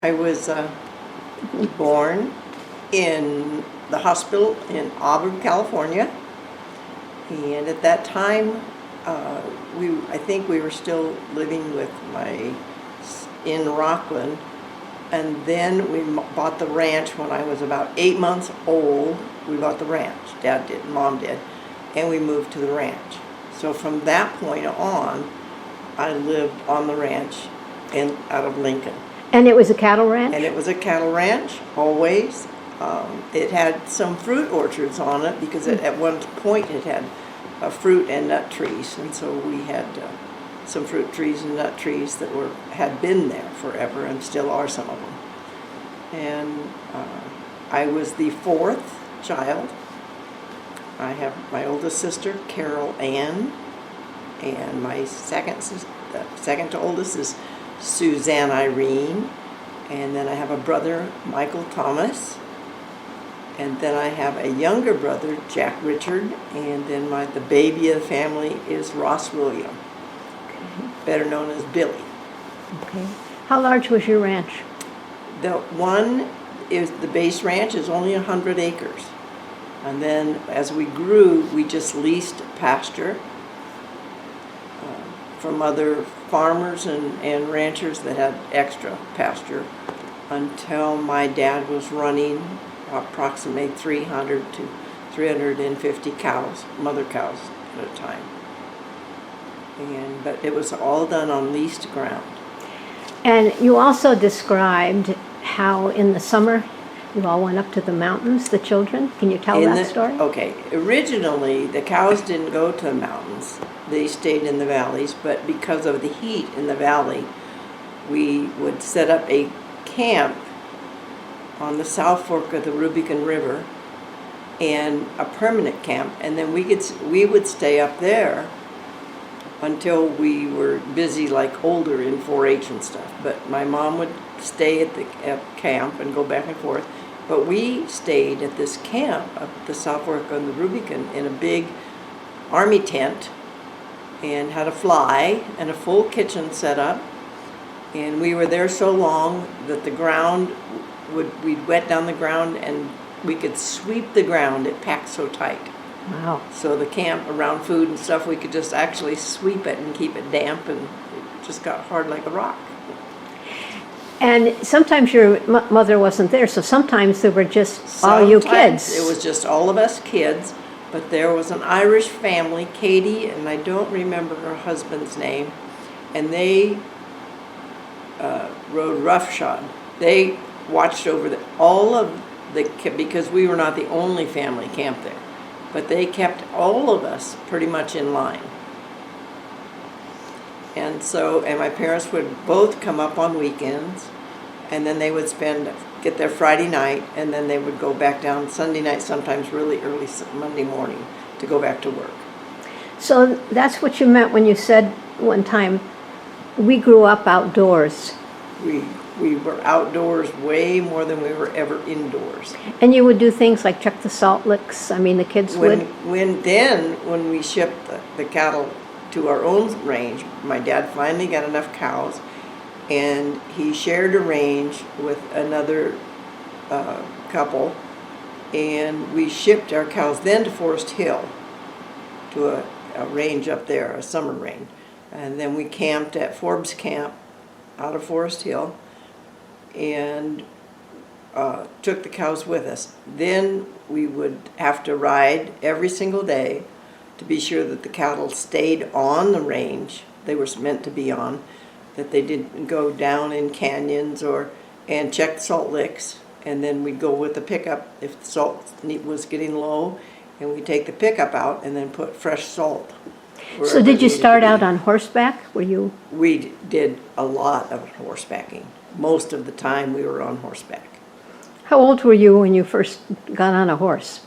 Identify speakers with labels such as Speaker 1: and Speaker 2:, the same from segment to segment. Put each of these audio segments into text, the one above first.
Speaker 1: I was born in the hospital in Auburn, California, and at that time, I think we were still living with in Rockland, and then we bought the ranch when I was about 8 months old. We bought the ranch, Dad did, Mom did, and we moved to the ranch. So from that point on, I lived on the ranch out of Lincoln.
Speaker 2: And it was a cattle ranch?
Speaker 1: And it was a cattle ranch, always. It had some fruit orchards on it because at one point it had fruit and nut trees. And so we had some fruit trees and nut trees that had been there forever and still are some of them. And I was the fourth child. I have my oldest sister, Carol Ann, and my second to oldest is Suzanne Irene, and then I have a brother, Michael Thomas, and then I have a younger brother, Jack Richard, and then the baby of the family is Ross William, better known as Billy.
Speaker 2: Okay. How large was your ranch?
Speaker 1: The base ranch is only 100 acres, and then as we grew, we just leased pasture from other farmers and ranchers that had extra pasture until my dad was running approximately 300 to 350 cows, mother cows at a time. But it was all done on leased ground.
Speaker 2: And you also described how in the summer you all went up to the mountains, the children. Can you tell that story?
Speaker 1: Okay. Originally, the cows didn't go to the mountains. They stayed in the valleys, but because of the heat in the valley, we would set up a camp on the South Fork of the Rubicon River, and a permanent camp, and then we would stay up there until we were busy, like older in 4-H and stuff. But my mom would stay at camp and go back and forth. But we stayed at this camp up the South Fork on the Rubicon in a big army tent, and had a fly and a full kitchen set up. And we were there so long that we'd wet down the ground and we could sweep the ground. It packed so tight.
Speaker 2: Wow.
Speaker 1: So the camp around food and stuff, we could just actually sweep it and keep it damp, and it just got hard like a rock.
Speaker 2: And sometimes your mother wasn't there, so sometimes there were just all you kids.
Speaker 1: It was just all of us kids. But there was an Irish family, Katie, and I don't remember her husband's name, and they rode roughshod. They watched over all of because we were not the only family camped there, but they kept all of us pretty much in line. And my parents would both come up on weekends, and then they would get there Friday night, and then they would go back down Sunday night, sometimes really early Monday morning, to go back to work.
Speaker 2: So that's what you meant when you said one time, we grew up outdoors.
Speaker 1: We were outdoors way more than we were ever indoors.
Speaker 2: And you would do things like check the salt licks? I mean, the kids would?
Speaker 1: When we shipped the cattle to our own range, my dad finally got enough cows, and he shared a range with another couple, and we shipped our cows then to Forest Hill, to a range up there, a summer range. And then we camped at Forbes Camp out of Forest Hill, and took the cows with us. Then we would have to ride every single day to be sure that the cattle stayed on the range they were meant to be on, that they didn't go down in canyons and check salt licks. And then we'd go with the pickup if the salt was getting low, and we'd take the pickup out and then put fresh salt.
Speaker 2: So did you start out on horseback?
Speaker 1: We did a lot of horsebacking. Most of the time we were on horseback.
Speaker 2: How old were you when you first got on a horse?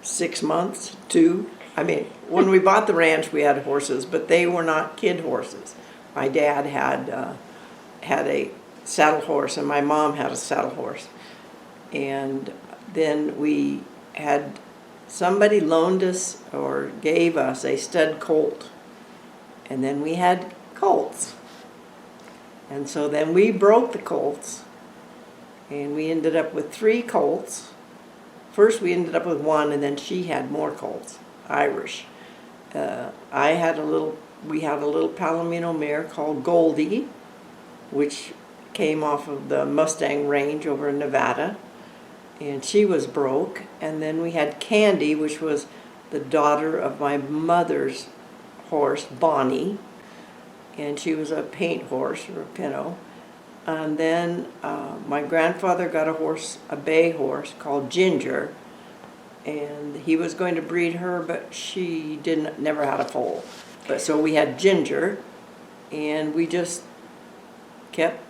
Speaker 1: 6 months, 2. I mean, when we bought the ranch, we had horses, but they were not kid horses. My dad had a saddle horse, and my mom had a saddle horse. And then we had somebody loaned us or gave us a stud colt, and then we had colts. And so then we broke the colts, and we ended up with 3 colts. First we ended up with 1, and then she had more colts, Irish. We had a little Palomino mare called Goldie, which came off of the Mustang Range over in Nevada, and she was broke. And then we had Candy, which was the daughter of my mother's horse, Bonnie, and she was a paint horse, or a Pinto. And then my grandfather got a horse, a bay horse called Ginger, and he was going to breed her, but she never had a foal. But so we had Ginger, and we just kept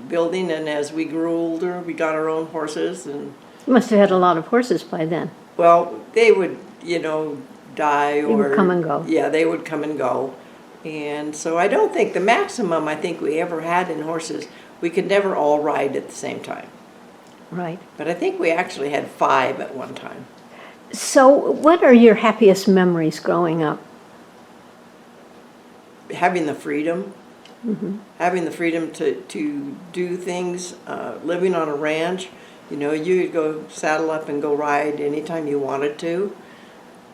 Speaker 1: building, and as we grew older, we got our own horses. And
Speaker 2: You must have had a lot of horses by then.
Speaker 1: well, they would, die,
Speaker 2: They would come and go.
Speaker 1: Yeah, they would come and go. And so I don't think the maximum I think we ever had in horses, we could never all ride at the same time.
Speaker 2: Right.
Speaker 1: But I think we actually had 5 at one time.
Speaker 2: So what are your happiest memories growing up?
Speaker 1: Having the freedom, having the freedom to do things, living on a ranch. You could go saddle up and go ride anytime you wanted to.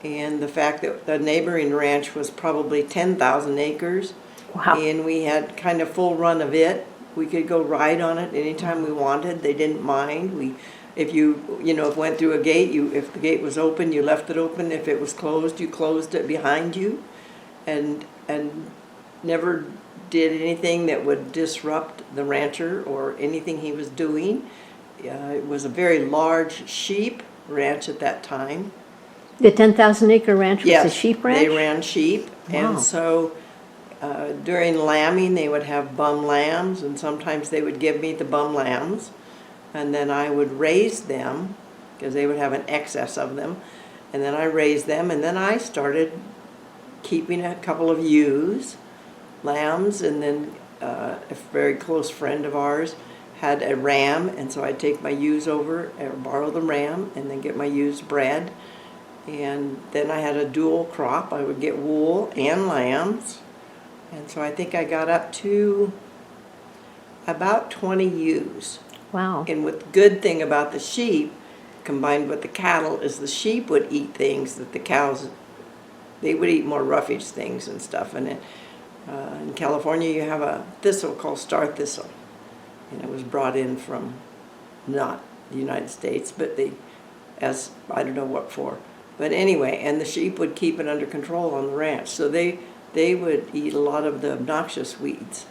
Speaker 1: And the fact that the neighboring ranch was probably 10,000 acres.
Speaker 2: Wow.
Speaker 1: And we had kind of full run of it. We could go ride on it anytime we wanted. They didn't mind. If you went through a gate, if the gate was open, you left it open. If it was closed, you closed it behind you, and never did anything that would disrupt the rancher or anything he was doing. It was a very large sheep ranch at that time.
Speaker 2: The 10,000-acre ranch was
Speaker 1: Yes,
Speaker 2: a sheep ranch?
Speaker 1: they ran sheep.
Speaker 2: Wow.
Speaker 1: And so during lambing, they would have bum lambs, and sometimes they would give me the bum lambs, and then I would raise them, because they would have an excess of them, and then I raised them, and then I started keeping a couple of ewes, lambs, and then a very close friend of ours had a ram, and so I'd take my ewes over and borrow the ram and then get my ewes bred. And then I had a dual crop. I would get wool and lambs. And so I think I got up to about 20 ewes.
Speaker 2: Wow.
Speaker 1: And what the good thing about the sheep, combined with the cattle, is the sheep would eat things that the cows, they would eat more roughage things and stuff. And in California, you have a thistle called star thistle. And it was brought in from not the United States, but I don't know what for. But anyway, and the sheep would keep it under control on the ranch. So they would eat a lot of the obnoxious weeds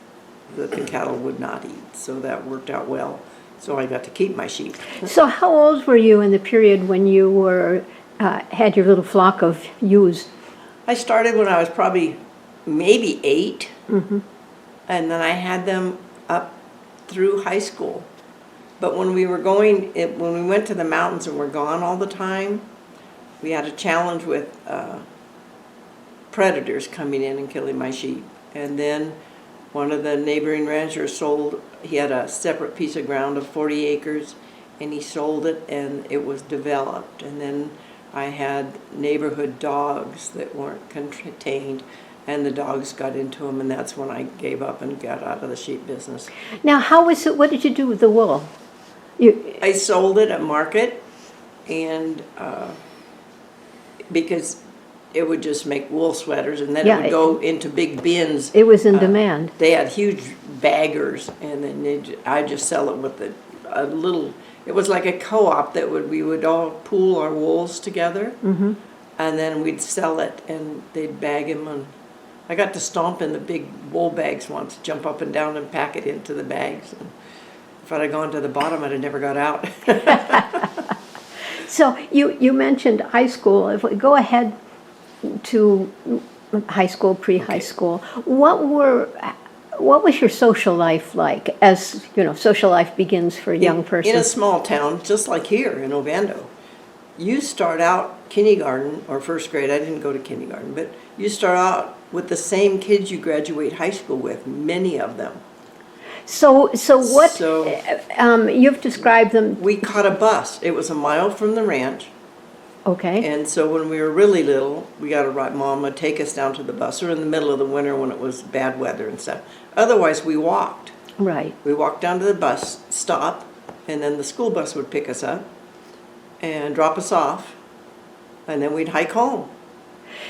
Speaker 1: that the cattle would not eat. So that worked out well. So I got to keep my sheep.
Speaker 2: So how old were you in the period when you had your little flock of ewes?
Speaker 1: I started when I was probably maybe 8. And then I had them up through high school. But when we went to the mountains and were gone all the time, we had a challenge with predators coming in and killing my sheep. And then one of the neighboring ranchers he had a separate piece of ground of 40 acres, and he sold it, and it was developed. And then I had neighborhood dogs that weren't contained, and the dogs got into them, and that's when I gave up and got out of the sheep business.
Speaker 2: Now, what did you do with the wool?
Speaker 1: I sold it at market, and because it would just make wool sweaters, and then it would go into big bins.
Speaker 2: It was in demand.
Speaker 1: They had huge baggers, and then I'd just sell it with a little. It was like a co-op that we would all pool our wools together, and then we'd sell it, and they'd bag them. And I got to stomp in the big wool bags once, jump up and down and pack it into the bags. And if I'd have gone to the bottom, I'd have never got out.
Speaker 2: So you mentioned high school. If we go ahead to high school, pre-high school, what was your social life like? As social life begins for a young person.
Speaker 1: In a small town, just like here in Ovando, you start out kindergarten or first grade. I didn't go to kindergarten, but you start out with the same kids you graduate high school with, many of them.
Speaker 2: So you've described them.
Speaker 1: We caught a bus. It was a mile from the ranch.
Speaker 2: Okay.
Speaker 1: And so when we were really little, we got a ride. Mom would take us down to the bus, or in the middle of the winter when it was bad weather and stuff. Otherwise, we walked.
Speaker 2: Right.
Speaker 1: We walked down to the bus stop, and then the school bus would pick us up and drop us off, and then we'd hike home.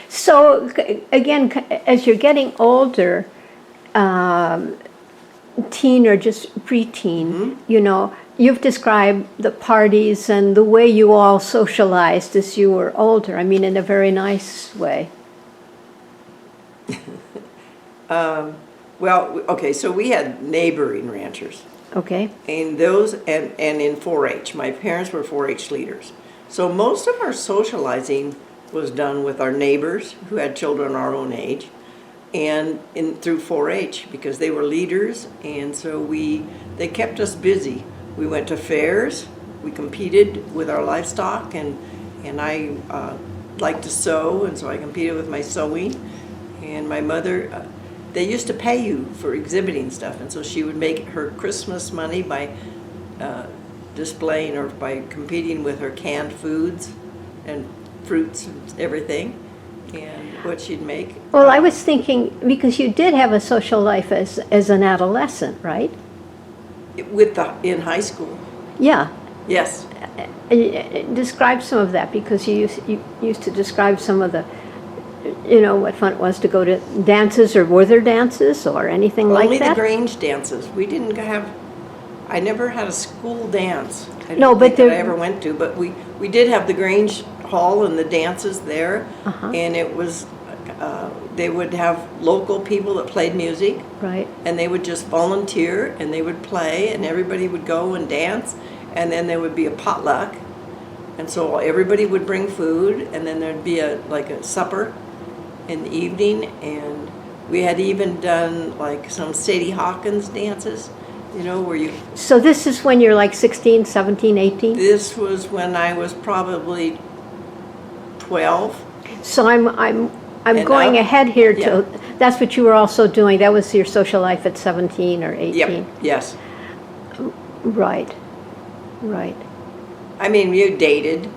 Speaker 2: So again, as you're getting older, teen or just preteen, you know, you've described the parties and the way you all socialized as you were older. I mean, in a very nice way.
Speaker 1: Well, okay, so we had neighboring ranchers.
Speaker 2: Okay.
Speaker 1: And those, and in 4-H. My parents were 4-H leaders. So most of our socializing was done with our neighbors who had children our own age, and through 4-H, because they were leaders, and so they kept us busy. We went to fairs, we competed with our livestock, and I liked to sew, and so I competed with my sewing. And my mother, they used to pay you for exhibiting stuff, and so she would make her Christmas money by displaying or by competing with her canned foods and fruits and everything, and what she'd make.
Speaker 2: Well, I was thinking, because you did have a social life as an adolescent, right?
Speaker 1: In high school.
Speaker 2: Yeah.
Speaker 1: Yes.
Speaker 2: Describe some of that, because you used to describe some of the, you know, what fun it was to go to dances, or were there dances or anything like that?
Speaker 1: Only the Grange dances. We didn't have, I never had a school dance. I don't
Speaker 2: No, but
Speaker 1: think that
Speaker 2: there-
Speaker 1: I ever went to, but we did have the Grange Hall and the dances there,
Speaker 2: Uh-huh.
Speaker 1: and it was, they would have local people that played music,
Speaker 2: Right.
Speaker 1: and they would just volunteer, and they would play, and everybody would go and dance, and then there would be a potluck, and so everybody would bring food, and then there'd be a supper in the evening, and we had even done like some Sadie Hawkins dances, you know, where you,
Speaker 2: So this is when you're like 16, 17, 18?
Speaker 1: this was when I was probably 12.
Speaker 2: So I'm
Speaker 1: And
Speaker 2: going
Speaker 1: up?
Speaker 2: ahead here to,
Speaker 1: Yeah.
Speaker 2: that's what you were also doing. That was your social life at 17 or 18?
Speaker 1: Yep, yes.
Speaker 2: Right. Right.
Speaker 1: I mean, you dated,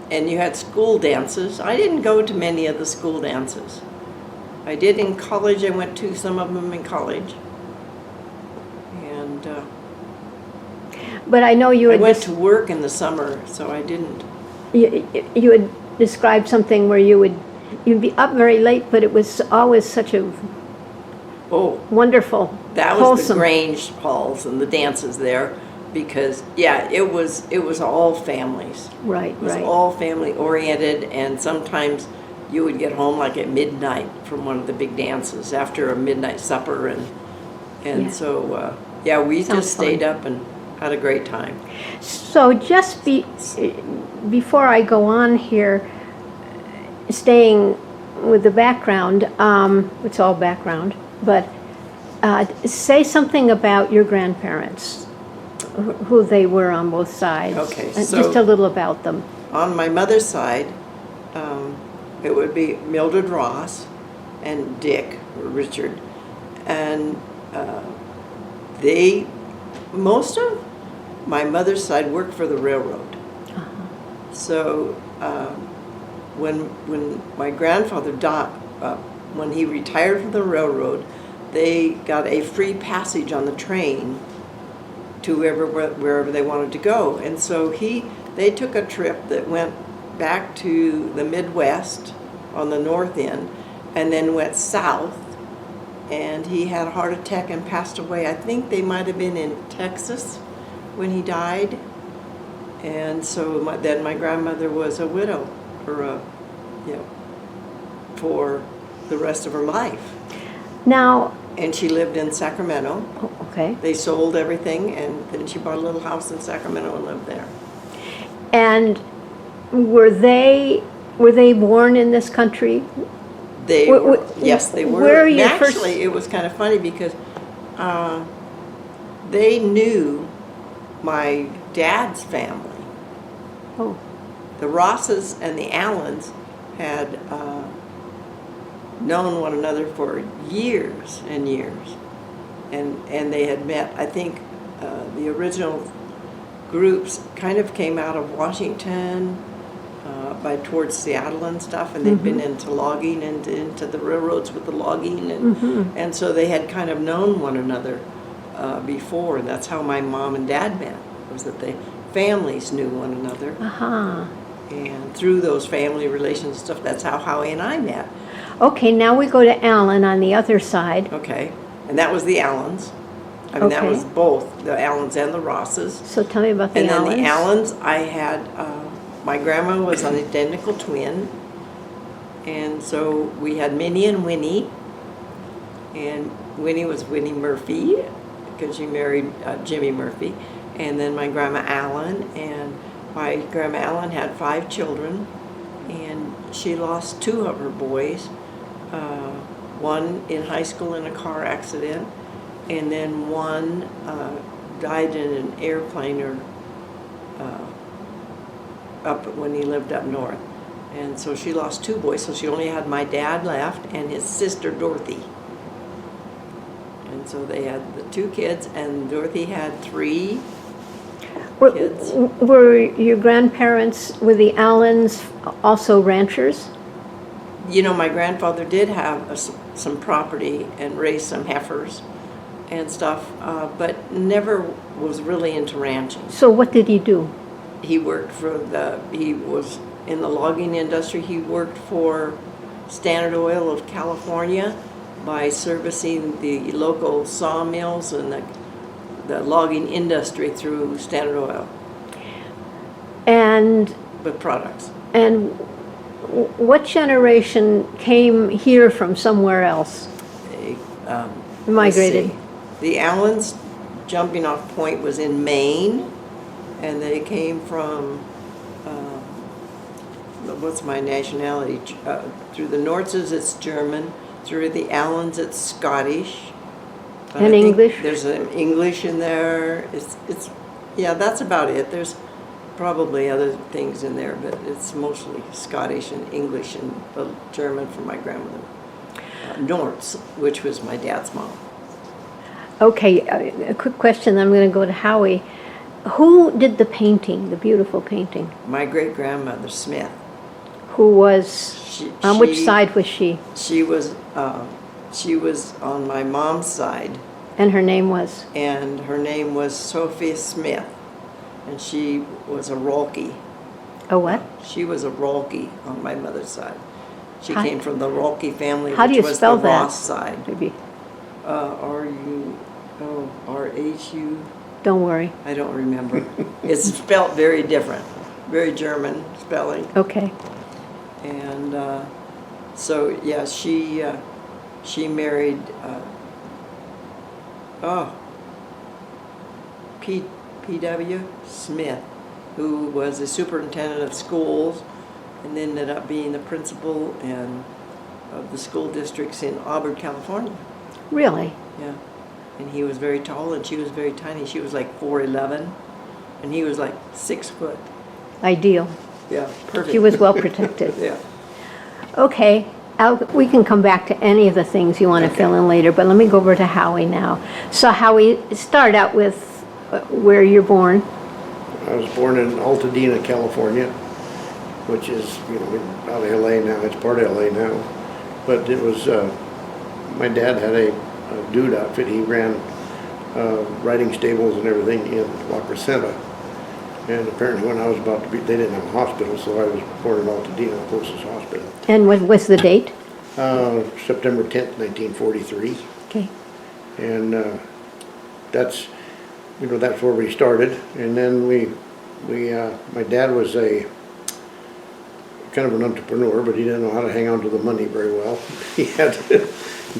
Speaker 1: and you had school dances. I didn't go to many of the school dances. I did in college. I went to some of them in college. And
Speaker 2: But I know you
Speaker 1: I
Speaker 2: had
Speaker 1: went to work in the summer, so I didn't.
Speaker 2: you had described something where you'd be up very late, but it was always such a
Speaker 1: Oh,
Speaker 2: wonderful,
Speaker 1: that was
Speaker 2: wholesome.
Speaker 1: the Grange halls and the dances there, because yeah, it was all families.
Speaker 2: Right,
Speaker 1: It was
Speaker 2: right.
Speaker 1: all family oriented, and sometimes you would get home like at midnight from one of the big dances after a midnight supper, and
Speaker 2: Yeah.
Speaker 1: so yeah, we
Speaker 2: Sounds
Speaker 1: just stayed
Speaker 2: fun.
Speaker 1: up and had a great time.
Speaker 2: So just before I go on here, staying with the background, it's all background, but say something about your grandparents, who they were on both sides.
Speaker 1: Okay,
Speaker 2: Just
Speaker 1: so-
Speaker 2: a little about them.
Speaker 1: On my mother's side, it would be Mildred Ross and Dick or Richard, and most of my mother's side worked for the railroad. So when my grandfather died, when he retired from the railroad, they got a free passage on the train to wherever they wanted to go, and so they took a trip that went back to the Midwest on the north end, and then went south, and he had a heart attack and passed away. I think they might have been in Texas when he died, and so then my grandmother was a widow for the rest of her life,
Speaker 2: Now,
Speaker 1: and she lived in Sacramento.
Speaker 2: okay,
Speaker 1: They sold everything, and then she bought a little house in Sacramento and lived there.
Speaker 2: and were they born in this country?
Speaker 1: They were, yes, they were.
Speaker 2: Where are you
Speaker 1: Actually,
Speaker 2: first?
Speaker 1: it was kind of funny because they knew my dad's family.
Speaker 2: Oh,
Speaker 1: The Rosses and the Allens had known one another for years and years, and they had met. I think the original groups kind of came out of Washington, by towards Seattle and stuff, and they'd been into logging and into the railroads with the logging, and so they had kind of known one another before, and that's how my mom and dad met, was that the families knew one another. And through those family relations and stuff, that's how Howie and I met.
Speaker 2: Okay, now we go to Allen on the other side.
Speaker 1: Okay, and that was the Allens. I mean, that was both the Allens and the Rosses.
Speaker 2: So tell me about the Allens.
Speaker 1: And then the Allens, I had, my grandma was an identical twin. And so we had Minnie and Winnie. And Winnie was Winnie Murphy, because she married Jimmy Murphy. And then my grandma Allen, and my grandma Allen had 5 children. And she lost 2 of her boys. One in high school in a car accident. And then one died in an airplane or up when he lived up north. And so she lost 2 boys, so she only had my dad left and his sister Dorothy. And so they had the 2 kids, and Dorothy had 3 kids.
Speaker 2: Were your grandparents, were the Allens also ranchers?
Speaker 1: You know, my grandfather did have some property and raised some heifers and stuff, but never was really into ranching.
Speaker 2: So what did he do?
Speaker 1: He worked he was in the logging industry. He worked for Standard Oil of California by servicing the local sawmills and the logging industry through Standard Oil.
Speaker 2: And
Speaker 1: with products.
Speaker 2: And what generation came here from somewhere else? Migrated.
Speaker 1: The Allens' jumping off point was in Maine, and they came from, what's my nationality? Through the Nortzes, it's German. Through the Allens, it's Scottish.
Speaker 2: And English?
Speaker 1: There's an English in there. Yeah, that's about it. There's probably other things in there, but it's mostly Scottish and English and German from my grandmother. Nortz, which was my dad's mom.
Speaker 2: Okay, a quick question, then I'm going to go to Howie. Who did the painting, the beautiful painting?
Speaker 1: My great-grandmother, Smith.
Speaker 2: Who was, on which side was she?
Speaker 1: She was on my mom's side.
Speaker 2: And her name was?
Speaker 1: And her name was Sophia Smith. And she was a Rolke.
Speaker 2: A what?
Speaker 1: She was a Rolke on my mother's side. She came from the Rolke family, which was the Ross side.
Speaker 2: Maybe.
Speaker 1: R-H-U.
Speaker 2: Don't worry.
Speaker 1: I don't remember. It's spelt very different, very German spelling.
Speaker 2: Okay.
Speaker 1: And so yeah, she married P.W. Smith, who was the superintendent of schools, and ended up being the principal of the school districts in Auburn, California.
Speaker 2: Really?
Speaker 1: Yeah. And he was very tall, and she was very tiny. She was like 4'11", and he was like 6 foot.
Speaker 2: Ideal.
Speaker 1: Yeah, perfect.
Speaker 2: She was well protected.
Speaker 1: Yeah.
Speaker 2: Okay. We can come back to any of the things you want to fill in later, but let me go over to Howie now. So Howie, start out with where you're born.
Speaker 3: I was born in Altadena, California, which is, out of LA now. It's part of LA now. But it was, my dad had a dude outfit. He ran riding stables and everything in La Crescenta. And apparently when I was about to be, they didn't have a hospital, so I was born in Altadena, the closest hospital.
Speaker 2: And what was the date?
Speaker 3: September 10th, 1943.
Speaker 2: Okay.
Speaker 3: And that's, that's where we started. And then my dad was kind of an entrepreneur, but he didn't know how to hang on to the money very well. He had, in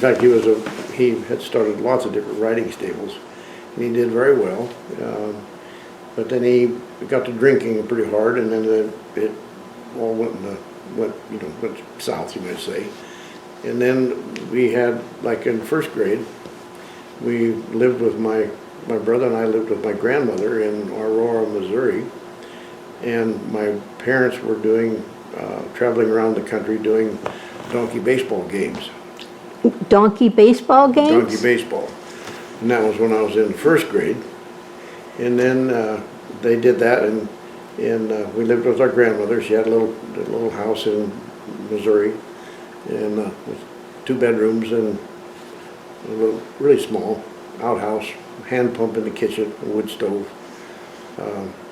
Speaker 3: fact, he had started lots of different riding stables, and he did very well. But then he got to drinking pretty hard, and then it all went south, you might say. And then we had, like in first grade, we lived with my brother and I lived with my grandmother in Aurora, Missouri, and my parents were traveling around the country doing donkey baseball games.
Speaker 2: Donkey baseball games?
Speaker 3: Donkey baseball. And that was when I was in first grade. And then they did that, and And we lived with our grandmother. She had a little house in Missouri, and with 2 bedrooms and a little, really small outhouse, hand pump in the kitchen, a wood stove.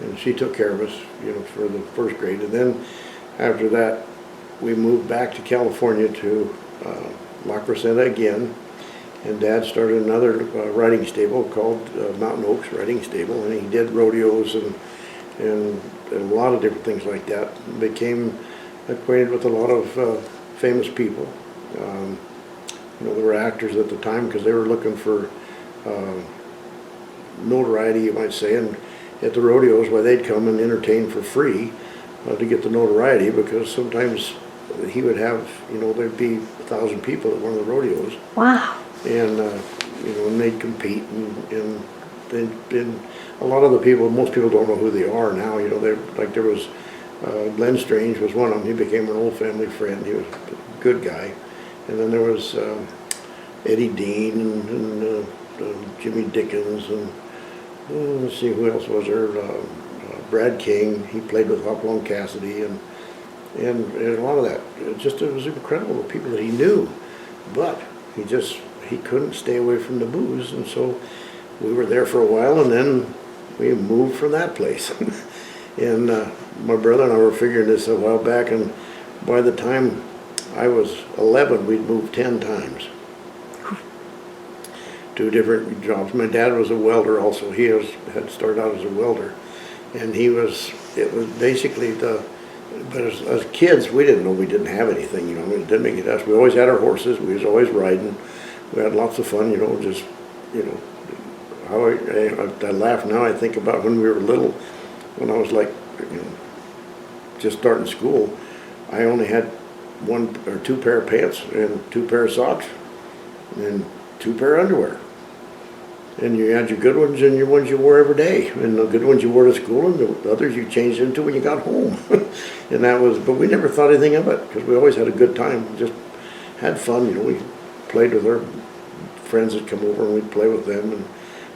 Speaker 3: And she took care of us, for the first grade. And then after that, we moved back to California to La Crescenta again. And Dad started another riding stable called Mountain Oaks Riding Stable, and he did rodeos and a lot of different things like that. Became acquainted with a lot of famous people. There were actors at the time because they were looking for notoriety, you might say, and at the rodeos, why they'd come and entertain for free to get the notoriety, because sometimes he would have, there'd be 1,000 people at one of the rodeos.
Speaker 2: Wow.
Speaker 3: And, and they'd compete, and a lot of the people, most people don't know who they are now, they're, like there was, Glenn Strange was one of them. He became an old family friend. He was a good guy. And then there was Eddie Dean and Jimmy Dickens, and let's see, who else was there? Brad King. He played with Hopalong Cassidy, and a lot of that. It was incredible, the people that he knew. But he couldn't stay away from the booze, and so we were there for a while, and then we moved from that place. And my brother and I were figuring this a while back, and by the time I was 11, we'd moved 10 times to different jobs. My dad was a welder also. He had started out as a welder, and it was basically but as kids, we didn't know we didn't have anything, it didn't make it us. We always had our horses. We was always riding. We had lots of fun, how I laugh now. I think about when we were little, when I was like, just starting school. I only had 1 or 2 pair of pants and 2 pair of socks and 2 pair of underwear. And you had your good ones and your ones you wore every day. And the good ones you wore to school, and the others you changed into when you got home. And but we never thought anything of it, because we always had a good time. Just had fun, we played with our friends that come over, and we'd play with them. And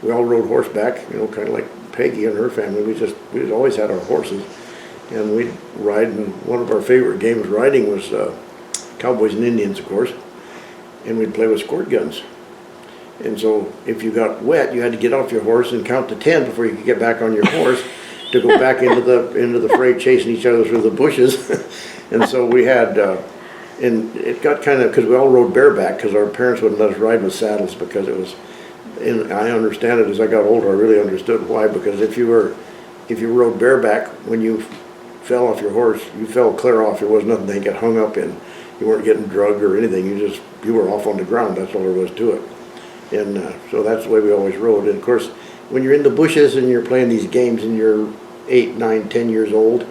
Speaker 3: we all rode horseback, kind of like Peggy and her family. We always had our horses, and we'd ride. And one of our favorite games riding was Cowboys and Indians, of course. And we'd play with squirt guns. And so if you got wet, you had to get off your horse and count to 10 before you could get back on your horse to go back into the fray, chasing each other through the bushes. And so we had, and it got kind of, because we all rode bareback, because our parents wouldn't let us ride with saddles, because it was, and I understand it as I got older. I really understood why, because if you rode bareback, when you fell off your horse, you fell clear off. There was nothing to get hung up in. You weren't getting drugged or anything. You were off on the ground. That's all there was to it. And so that's the way we always rode. And of course, when you're in the bushes and you're playing these games and you're 8, 9, 10 years old,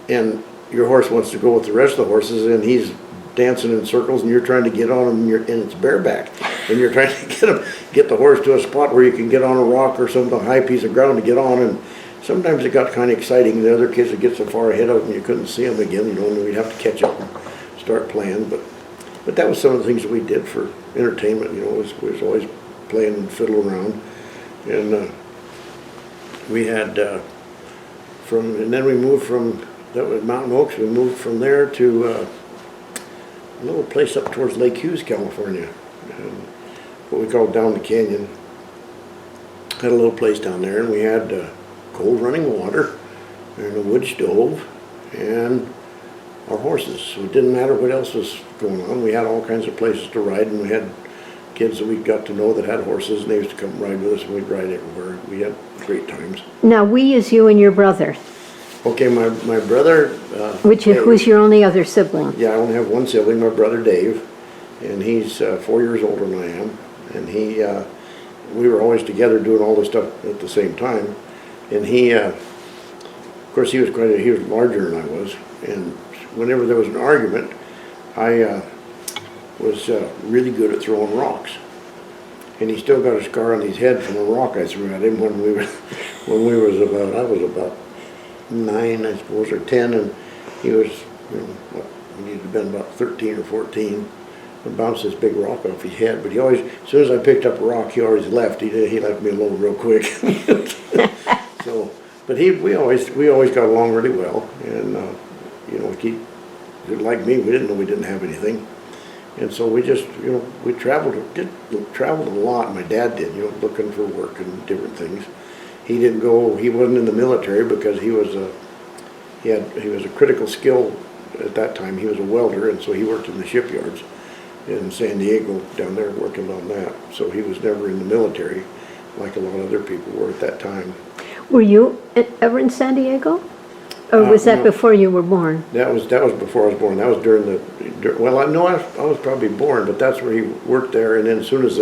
Speaker 3: and your horse wants to go with the rest of the horses, and he's dancing in circles, and you're trying to get on him, and it's bareback, and you're trying to get the horse to a spot where you can get on a rock or some high piece of ground to get on. And sometimes it got kind of exciting. The other kids would get so far ahead of them you couldn't see them again, and we'd have to catch up and start playing. But that was some of the things that we did for entertainment. We was always playing and fiddling around. And we had and then we moved from, that was Mountain Oaks. We moved from there to a little place up towards Lake Hughes, California, what we call down the canyon. Had a little place down there, and we had cold running water and a wood stove and our horses. So it didn't matter what else was going on. We had all kinds of places to ride, and we had kids that we got to know that had horses, and they used to come ride with us, and we'd ride everywhere. We had great times.
Speaker 2: Now, we is you and your brother.
Speaker 3: Okay, my brother...
Speaker 2: Who's your only other sibling?
Speaker 3: Yeah, I only have one sibling, my brother Dave, and he's 4 years older than I am. And we were always together doing all this stuff at the same time. And of course, he was larger than I was, and whenever there was an argument, I was really good at throwing rocks. And he still got a scar on his head from a rock I threw at him when I was about 9, I suppose, or 10, and he was, he'd have been about 13 or 14, and bounced this big rock off his head. But as soon as I picked up a rock, he always left. He left me alone real quick. So But we always got along really well, and you know, like me, we didn't know we didn't have anything, and so we just, you know, we traveled a lot. My dad did, you know, looking for work and different things. He didn't go. He wasn't in the military because he was a critical skill at that time. He was a welder, and so he worked in the shipyards in San Diego down there working on that. So he was never in the military like a lot of other people were at that time.
Speaker 2: Were you ever in San Diego? Or was that
Speaker 3: No.
Speaker 2: before you were born?
Speaker 3: That was before I was born. That was I was probably born, but that's where he worked there. And then as soon as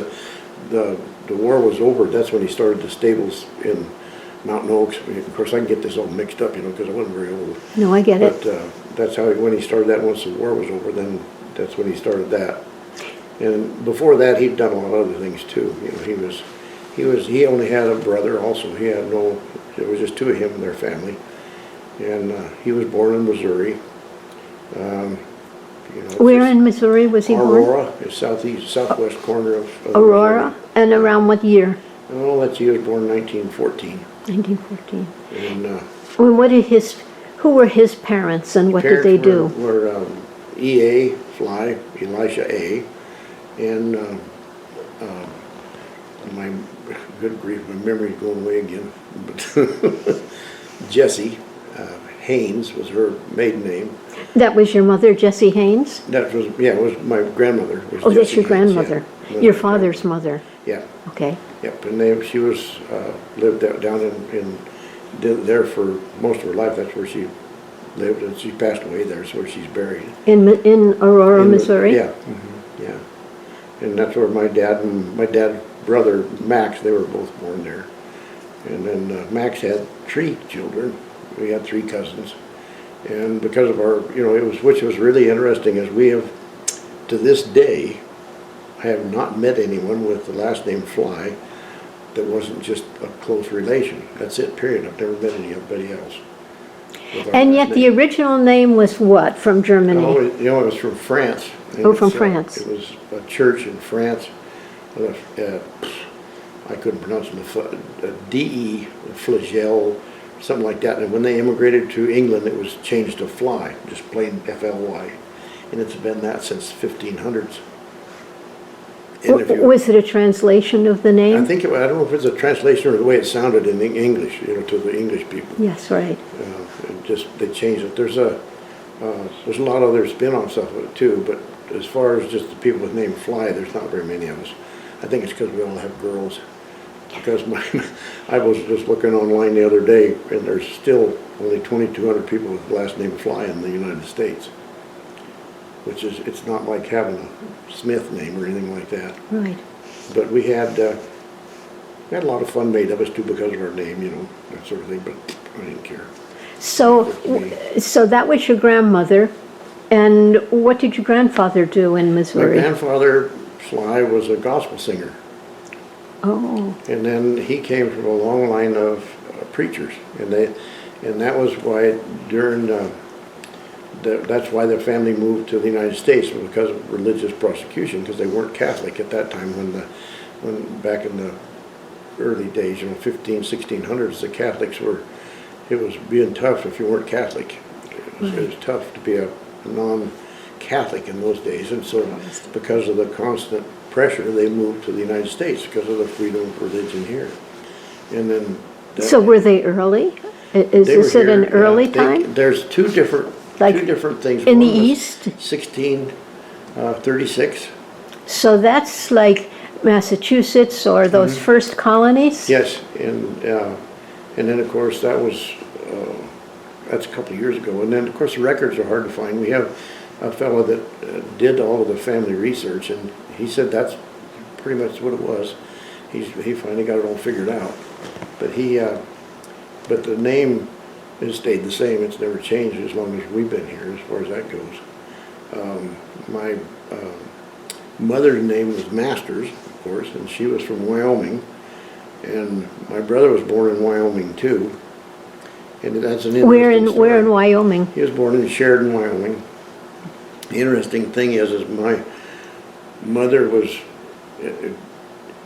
Speaker 3: the war was over, that's when he started the stables in Mountain Oaks. Of course, I can get this all mixed up, you know, because I wasn't very old.
Speaker 2: No, I get it.
Speaker 3: But that's when he started that. Once the war was over, then that's when he started that. And before that, he'd done a lot of other things too. You know, he only had a brother also. There was just two of him in their family. And he was born in Missouri. You know,
Speaker 2: Where in Missouri was he born?
Speaker 3: Aurora, the southwest corner of
Speaker 2: Aurora? And around what year?
Speaker 3: Missouri. He was born in 1914.
Speaker 2: 1914.
Speaker 3: And
Speaker 2: Well, who were his parents and what did they do?
Speaker 3: Were E.A. Fly, Elisha A. And my good grief, my memory's going away again. But Jessie Haynes was her maiden name.
Speaker 2: That was your mother, Jessie Haynes?
Speaker 3: That was, yeah, it was my grandmother. Was
Speaker 2: Oh, that's
Speaker 3: Jessie
Speaker 2: your
Speaker 3: Haynes,
Speaker 2: grandmother.
Speaker 3: yeah.
Speaker 2: Your father's mother.
Speaker 3: Yeah.
Speaker 2: Okay.
Speaker 3: Yep, and she was lived down in there for most of her life. That's where she lived, and she passed away there. That's where she's buried.
Speaker 2: In Aurora, Missouri?
Speaker 3: Yeah, yeah, and that's where my dad's brother Max. They were both born there, and then Max had 3 children. We had 3 cousins, and because of our, you know, which was really interesting, is we have to this day. I have not met anyone with the last name Fly that wasn't just a close relation. That's it, period. I've never met anybody else.
Speaker 2: And yet the original name was what, from Germany?
Speaker 3: Oh, you know, it was from France.
Speaker 2: Oh, from France.
Speaker 3: It was a church in France. I couldn't pronounce it. D.E. Flagel, something like that. And when they immigrated to England, it was changed to Fly, just plain F-L-Y. And it's been that since 1500s.
Speaker 2: Was it a translation of the name?
Speaker 3: I don't know if it's a translation or the way it sounded in English, you know, to the English people.
Speaker 2: Yes, right.
Speaker 3: They changed it. There's a lot of other spin-off stuff of it too, but as far as just the people with name Fly, there's not very many of us. I think it's because we all have girls. Because I was just looking online the other day, and there's still only 2,200 people with the last name Fly in the United States. It's not like having a Smith name or anything like that.
Speaker 2: Right.
Speaker 3: But we had a lot of fun made of us too because of our name, you know, that sort of thing, but I didn't care.
Speaker 2: So that was your grandmother, and what did your grandfather do in Missouri?
Speaker 3: My grandfather, Fly, was a gospel singer.
Speaker 2: Oh.
Speaker 3: And then he came from a long line of preachers, and that was why that's why the family moved to the United States, because of religious persecution, because they weren't Catholic at that time when back in the early days, you know, 1600s, the Catholics it was being tough if you weren't Catholic. It was tough to be a non-Catholic in those days, and so because of the constant pressure, they moved to the United States because of the freedom of religion here. And then
Speaker 2: So were they early? Is this at an early time?
Speaker 3: There's two different things.
Speaker 2: In the East?
Speaker 3: 1636.
Speaker 2: So that's like Massachusetts or those first colonies?
Speaker 3: Yes, and then of course that's a couple of years ago. And then of course the records are hard to find. We have a fellow that did all of the family research, and he said that's pretty much what it was. He finally got it all figured out. But but the name has stayed the same. It's never changed as long as we've been here, as far as that goes. My mother's name was Masters, of course, and she was from Wyoming. And my brother was born in Wyoming too. And that's an interesting story.
Speaker 2: Where in Wyoming?
Speaker 3: He was born in Sheridan, Wyoming. The interesting thing is my mother was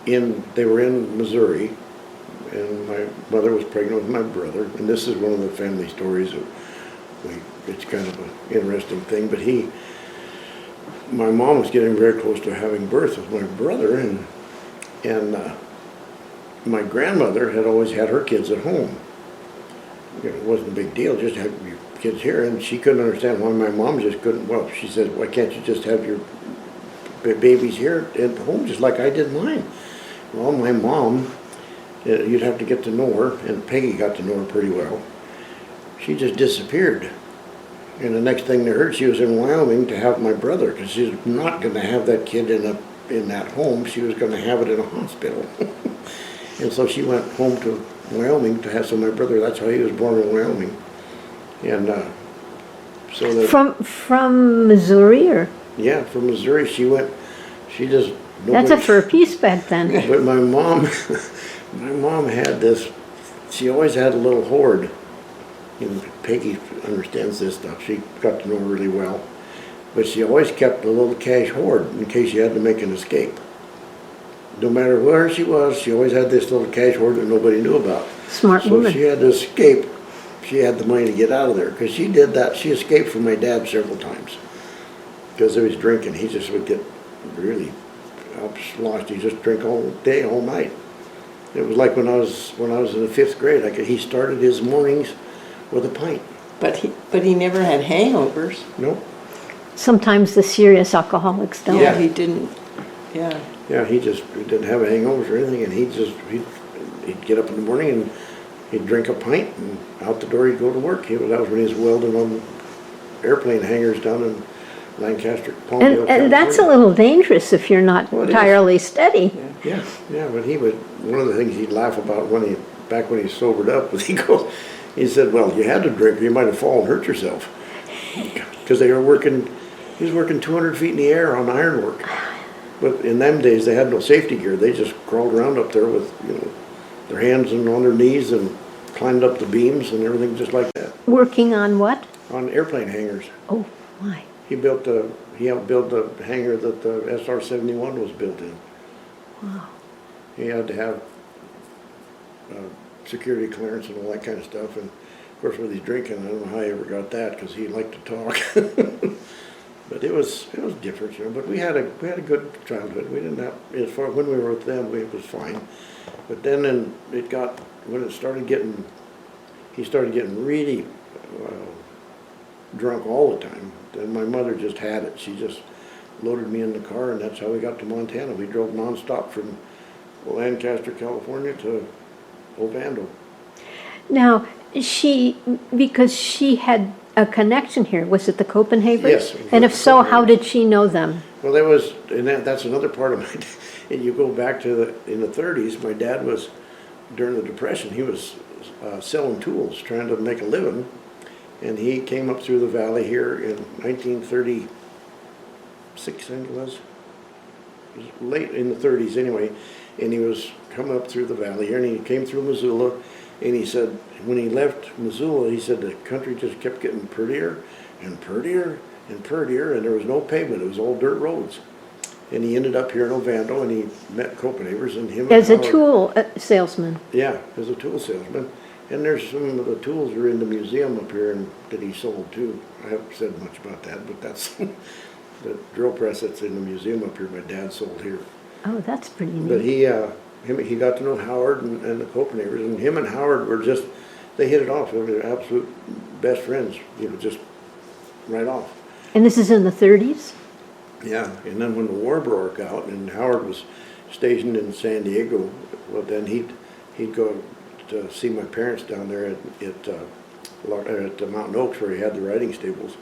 Speaker 3: they were in Missouri, and my mother was pregnant with my brother, and this is one of the family stories that it's kind of an interesting thing, but my mom was getting very close to having birth with my brother, and my grandmother had always had her kids at home. You know, it wasn't a big deal, just have your kids here, and she couldn't understand why my mom just couldn't, well, she said, why can't you just have your babies here at home just like I did mine? Well, my mom, you'd have to get to know her, and Peggy got to know her pretty well. She just disappeared. And the next thing they heard, she was in Wyoming to have my brother, because she was not going to have that kid in that home. She was going to have it in a hospital. And so she went home to Wyoming to have some of my brother. That's how he was born in Wyoming. And so that
Speaker 2: from Missouri, or
Speaker 3: yeah, from Missouri, she went. She just
Speaker 2: that's a fur piece back then.
Speaker 3: But my mom had this. She always had a little hoard. And Peggy understands this stuff. She got to know her really well. But she always kept a little cash hoard in case she had to make an escape. No matter where she was, she always had this little cash hoard that nobody knew about.
Speaker 2: Smart woman.
Speaker 3: So if she had to escape, she had the money to get out of there. Because she did that. She escaped from my dad several times. Because he was drinking. He just would get really sloshed. He just drink all day, all night. It was like when I was in the 5th grade. He started his mornings with a pint.
Speaker 1: But he never had hangovers.
Speaker 3: Nope.
Speaker 2: Sometimes the serious alcoholics don't.
Speaker 1: Yeah, he didn't. Yeah.
Speaker 3: Yeah, he didn't have hangovers or anything, and he'd get up in the morning and he'd drink a pint, and out the door he'd go to work. That was when he was welding on airplane hangars down in Lancaster, Palmdale,
Speaker 2: And that's a little dangerous if you're not entirely steady.
Speaker 3: Yeah, but one of the things he'd laugh about back when he sobered up was he said, well, you had to drink or you might have fallen and hurt yourself. Because he was working 200 feet in the air on ironwork. But in them days, they had no safety gear. They just crawled around up there with, their hands and on their knees and climbed up the beams and everything just like that.
Speaker 2: Working on what?
Speaker 3: On airplane hangars.
Speaker 2: Oh, my.
Speaker 3: He helped build the hangar that the SR-71 was built in.
Speaker 2: Wow.
Speaker 3: He had to have security clearance and all that kind of stuff. And of course, with his drinking, I don't know how he ever got that because he liked to talk. But it was different, But we had a good childhood. We didn't have, as far when we were with them, it was fine. But then when he started getting really drunk all the time. Then my mother just had it. She just loaded me in the car, and that's how we got to Montana. We drove nonstop from Lancaster, California to Ovando.
Speaker 2: Now, because she had a connection here, was it the Copenhagen?
Speaker 3: Yes.
Speaker 2: And if so, how did she know them?
Speaker 3: Well, that's another part of my, and you go back to in the 30s, my dad was, during the Depression, he was selling tools, trying to make a living, and he came up through the valley here in 1936, I think it was late in the 30s anyway, and he was coming up through the valley here, and he came through Missoula, and he said, when he left Missoula, he said the country just kept getting prettier and prettier and prettier, and there was no pavement. It was all dirt roads. And he ended up here in Ovando, and he met Copenhageners and him.
Speaker 2: As a tool salesman.
Speaker 3: Yeah, as a tool salesman. And there's some of the tools are in the museum up here that he sold too. I haven't said much about that, but that's the drill press that's in the museum up here my dad sold here.
Speaker 2: Oh, that's pretty neat.
Speaker 3: But he got to know Howard and the Copenhageners, and him and Howard were they hit it off. They were absolute best friends, just right off.
Speaker 2: And this is in the 30s?
Speaker 3: Yeah, and then when the war broke out and Howard was stationed in San Diego, well then he'd go to see my parents down there at Mountain Oaks where he had the riding stables.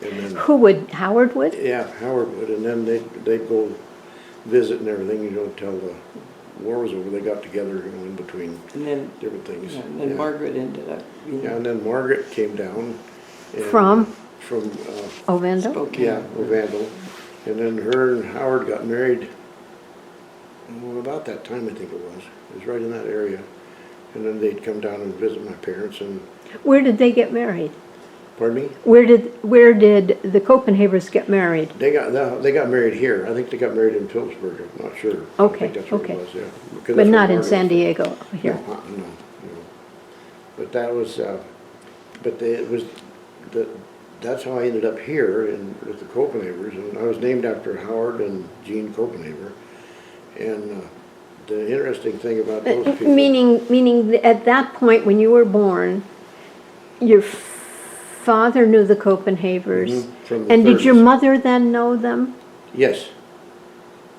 Speaker 3: And then
Speaker 2: Who would? Howard would?
Speaker 3: Yeah, Howard would, and then they'd go visit and everything, till the war was over. They got together, in between different things.
Speaker 1: Yeah, and then Margaret ended up.
Speaker 3: Yeah, and then Margaret came down.
Speaker 2: From Ovando?
Speaker 1: Spokane.
Speaker 3: Yeah, Ovando. And then her and Howard got married, about that time I think it was. It was right in that area. And then they'd come down and visit my parents. And
Speaker 2: Where did they get married?
Speaker 3: Pardon me?
Speaker 2: Where did the Copenhavers get married?
Speaker 3: They got married here. I think they got married in Pittsburgh. I'm not sure. I
Speaker 2: Okay,
Speaker 3: think that's where
Speaker 2: okay.
Speaker 3: it was, yeah. Because
Speaker 2: But
Speaker 3: that's
Speaker 2: not
Speaker 3: where
Speaker 2: in
Speaker 3: Margaret
Speaker 2: San
Speaker 3: was from.
Speaker 2: Diego here.
Speaker 3: No. But that was, that's how I ended up here with the Copenhavers. And I was named after Howard and Jean Copenhaver. And the interesting thing about those people.
Speaker 2: Meaning at that point when you were born, your father knew the Copenhavers.
Speaker 3: From the
Speaker 2: And did your
Speaker 3: 30s.
Speaker 2: mother then know them?
Speaker 3: Yes.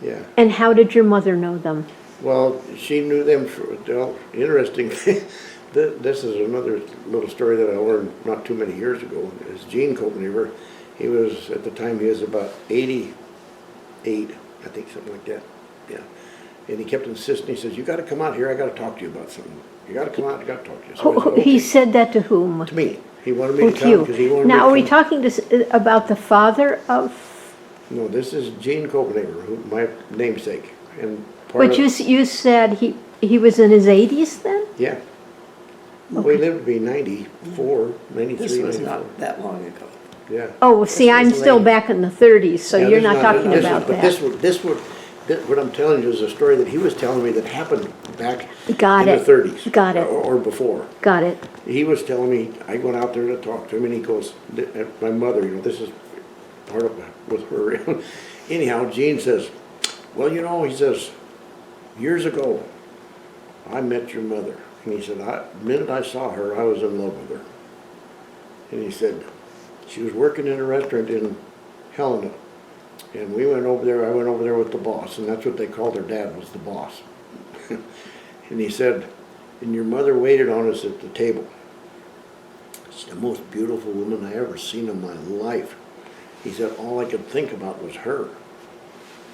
Speaker 3: Yeah.
Speaker 2: And how did your mother know them?
Speaker 3: Well, she knew them well, interesting thing. This is another little story that I learned not too many years ago. Is Gene Copenhaver, he was, at the time, he was about 88, I think, something like that. Yeah. And he kept insisting, he says, you got to come out here, I got to talk to you about something. You got to come out, I got to talk to you. So I said, okay.
Speaker 2: He said that to whom?
Speaker 3: To me. He wanted me to
Speaker 2: To
Speaker 3: come
Speaker 2: you.
Speaker 3: because he wanted me to
Speaker 2: Now, are we
Speaker 3: come.
Speaker 2: talking about the father of?
Speaker 3: No, this is Gene Copenhaver, my namesake. And part
Speaker 2: But
Speaker 3: of,
Speaker 2: you said he was in his 80s then?
Speaker 3: yeah. Well, he lived to be 94, 93,
Speaker 1: This was
Speaker 3: 94.
Speaker 1: not that long ago.
Speaker 3: Yeah.
Speaker 2: Oh, see,
Speaker 1: This
Speaker 2: I'm
Speaker 1: was
Speaker 2: still
Speaker 1: late.
Speaker 2: back in the 30s, so
Speaker 3: Yeah,
Speaker 2: you're
Speaker 3: this
Speaker 2: not
Speaker 3: is
Speaker 2: talking
Speaker 3: this
Speaker 2: about
Speaker 3: is, but
Speaker 2: that.
Speaker 3: what I'm telling you is a story that he was telling me that happened back
Speaker 2: Got
Speaker 3: in
Speaker 2: it.
Speaker 3: the 30s.
Speaker 2: Got it.
Speaker 3: Or before.
Speaker 2: Got it.
Speaker 3: He was telling me, I went out there to talk to him, and he goes, my mother, this is part of with her. Anyhow, Gene says, well, he says, years ago, I met your mother. And he said, the minute I saw her, I was in love with her. And he said, she was working in a restaurant in Helena. And we went over there, I went over there with the boss, and that's what they called her dad, was the boss. And he said, and your mother waited on us at the table. She's the most beautiful woman I ever seen in my life. He said, all I could think about was her.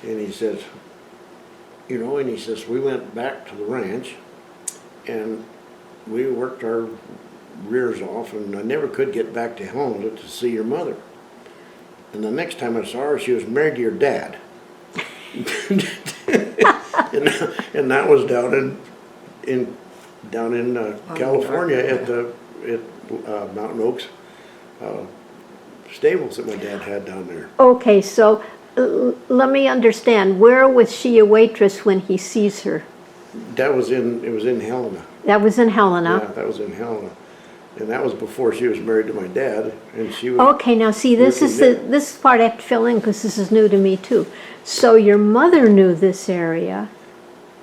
Speaker 3: And he says, and he says, we went back to the ranch, and we worked our rears off, and I never could get back to Helena to see your mother. And the next time I saw her, she was married to your dad. and that was down in California at Mountain Oaks stables that my dad had down there.
Speaker 2: Okay, so let me understand. Where was she a waitress when he sees her?
Speaker 3: It was in Helena.
Speaker 2: That was in Helena.
Speaker 3: Yeah, that was in Helena. And that was before she was married to my dad, and she was.
Speaker 2: Okay, now see, this is part I have to fill in because this is new to me too. So your mother knew this area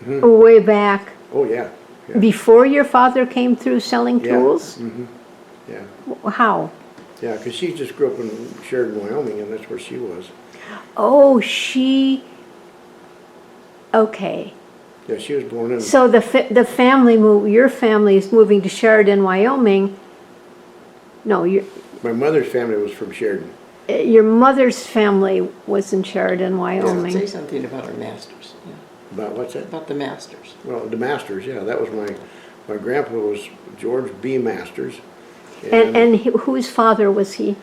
Speaker 2: way back
Speaker 3: Oh yeah. Yeah.
Speaker 2: before your father came through selling
Speaker 3: Yeah.
Speaker 2: tools?
Speaker 3: Mm-hmm. Yeah.
Speaker 2: How?
Speaker 3: Yeah, because she just grew up in Sheridan, Wyoming, and that's where she was.
Speaker 2: Oh, okay.
Speaker 3: Yeah, she was born in.
Speaker 2: So the family your family is moving to Sheridan, Wyoming. No,
Speaker 3: My mother's family was from Sheridan.
Speaker 2: your mother's family was in Sheridan,
Speaker 1: Say
Speaker 2: Wyoming.
Speaker 1: something about our masters. Yeah.
Speaker 3: About what's that?
Speaker 1: About the masters.
Speaker 3: Well, the Masters, yeah, that was my grandpa was George B. Masters.
Speaker 2: And whose father was he?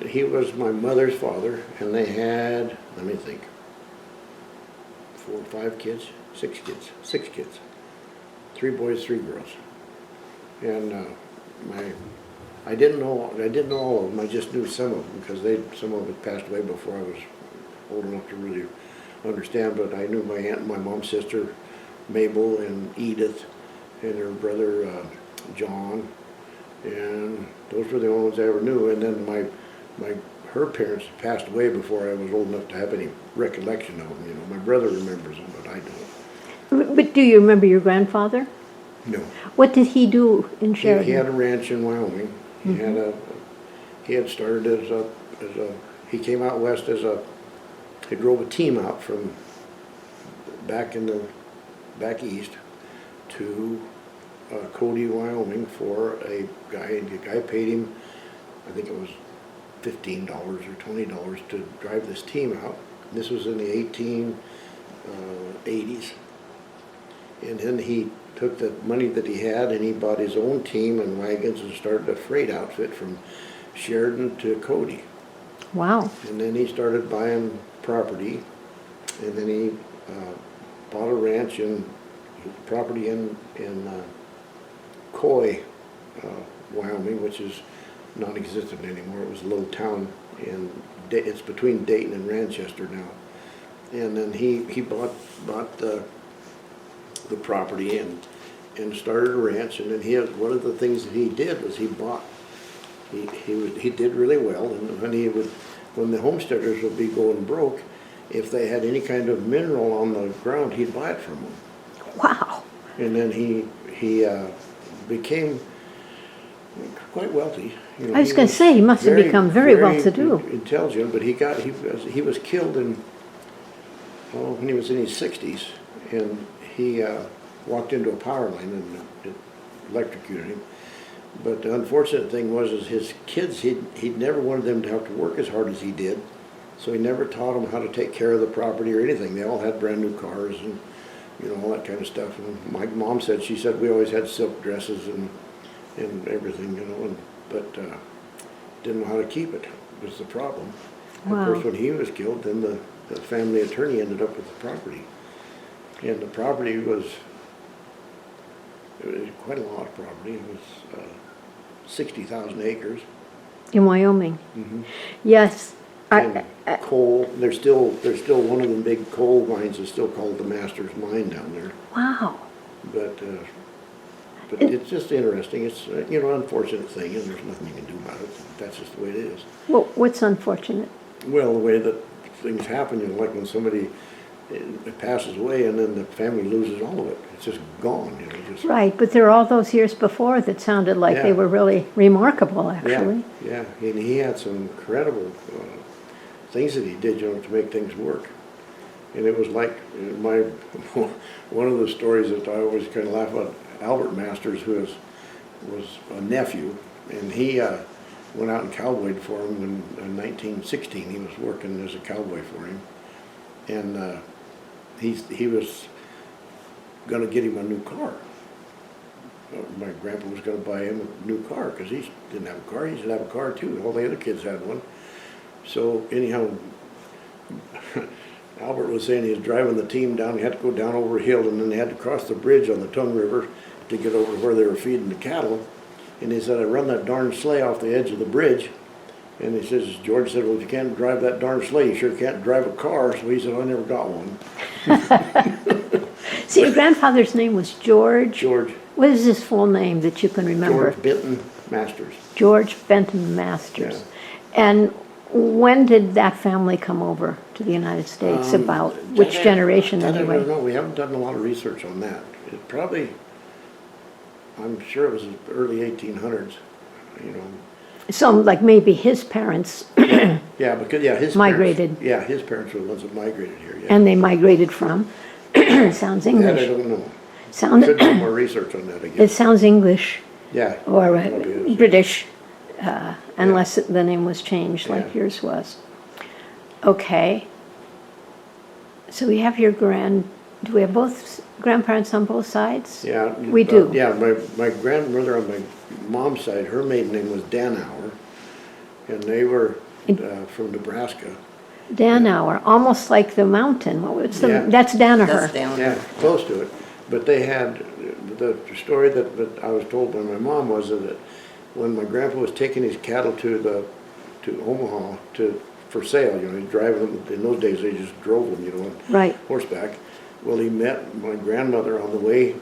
Speaker 3: He was my mother's father, and they had, let me think, 4 or 5 kids, 6 kids, 3 boys, 3 girls. And I didn't know all of them. I just knew some of them because some of them had passed away before I was old enough to really understand. But I knew my aunt and my mom's sister, Mabel and Edith, and her brother John, and those were the only ones I ever knew. And then her parents passed away before I was old enough to have any recollection of them. My brother remembers them, but I don't.
Speaker 2: But do you remember your grandfather?
Speaker 3: No.
Speaker 2: What did he do in Sheridan?
Speaker 3: He had a ranch in Wyoming. He had started he came out west he drove a team out from back east to Cody, Wyoming for a guy. The guy paid him, I think it was $15 or $20 to drive this team out. This was in the 1880s. And then he took the money that he had and he bought his own team and wagons and started a freight outfit from Sheridan to Cody.
Speaker 2: Wow.
Speaker 3: And then he started buying property, and then he bought a ranch and property in Coy, Wyoming, which is non-existent anymore. It was a little town it's between Dayton and Ranchester now. And then he bought the property and started a ranch. And then one of the things that he did was he did really well. And when the homesteaders would be going broke, if they had any kind of mineral on the ground, he'd buy it from them.
Speaker 2: Wow.
Speaker 3: And then he became quite wealthy. You know,
Speaker 2: I was going to say, he must have become very well-to-do.
Speaker 3: Intelligent, but he was killed when he was in his 60s, and he walked into a power line and it electrocuted him. But the unfortunate thing was his kids, he'd never wanted them to have to work as hard as he did, so he never taught them how to take care of the property or anything. They all had brand new cars and all that kind of stuff. And my mom said, we always had silk dresses and everything, but didn't know how to keep it was the problem.
Speaker 2: Wow.
Speaker 3: Of course, when he was killed, then the family attorney ended up with the property. And the property was quite a lot of property. It was 60,000 acres.
Speaker 2: In Wyoming.
Speaker 3: Mm-hmm.
Speaker 2: Yes.
Speaker 3: And coal, there's still one of the big coal mines is still called the Master's Mine down there.
Speaker 2: Wow.
Speaker 3: But it's just interesting. It's unfortunate thing, and there's nothing you can do about it. That's just the way it is.
Speaker 2: Well, what's unfortunate?
Speaker 3: Well, the way that things happen, like when somebody passes away and then the family loses all of it. It's just gone.
Speaker 2: Right, but there were all those years before that sounded like they were really remarkable, actually.
Speaker 3: Yeah, and he had some incredible things that he did, to make things work. And it was like one of the stories that I always kind of laugh about. Albert Masters, who was a nephew, and he went out and cowboyed for him in 1916. He was working as a cowboy for him, and he was going to get him a new car. My grandpa was going to buy him a new car because he didn't have a car. He should have a car too. All the other kids had one. So anyhow, Albert was saying he was driving the team down. He had to go down over a hill, and then they had to cross the bridge on the Tongue River to get over where they were feeding the cattle. And he said, I run that darn sleigh off the edge of the bridge. And he says, George said, well, if you can't drive that darn sleigh, you sure can't drive a car. So he said, I never got one.
Speaker 2: See, your grandfather's name was George?
Speaker 3: George.
Speaker 2: What is his full name that you can remember?
Speaker 3: George Benton Masters.
Speaker 2: George Benton Masters.
Speaker 3: Yeah.
Speaker 2: And when did that family come over to the United States? About which generation anyway?
Speaker 3: I don't know. We haven't done a lot of research on that. It probably, I'm sure it was early 1800s,
Speaker 2: So like maybe his parents
Speaker 3: Yeah, because his
Speaker 2: migrated.
Speaker 3: Parents, his parents were the ones that migrated here. Yeah.
Speaker 2: And they migrated from, sounds English.
Speaker 3: That I don't know. Should do more research on that, I guess.
Speaker 2: It sounds English.
Speaker 3: Yeah.
Speaker 2: Or British, unless the name was changed like yours was. Okay. So we have do we have both grandparents on both sides?
Speaker 3: Yeah.
Speaker 2: We do.
Speaker 3: Yeah, my grandmother on my mom's side, her maiden name was Danauer, and they were from Nebraska.
Speaker 2: Danauer, almost like the mountain. That's Danaher.
Speaker 1: That's down.
Speaker 3: Yeah, close to it. But they had, the story that I was told by my mom was that when my grandpa was taking his cattle to Omaha for sale, he'd drive them. In those days, they just drove them, on
Speaker 2: Right.
Speaker 3: horseback. Well, he met my grandmother on the way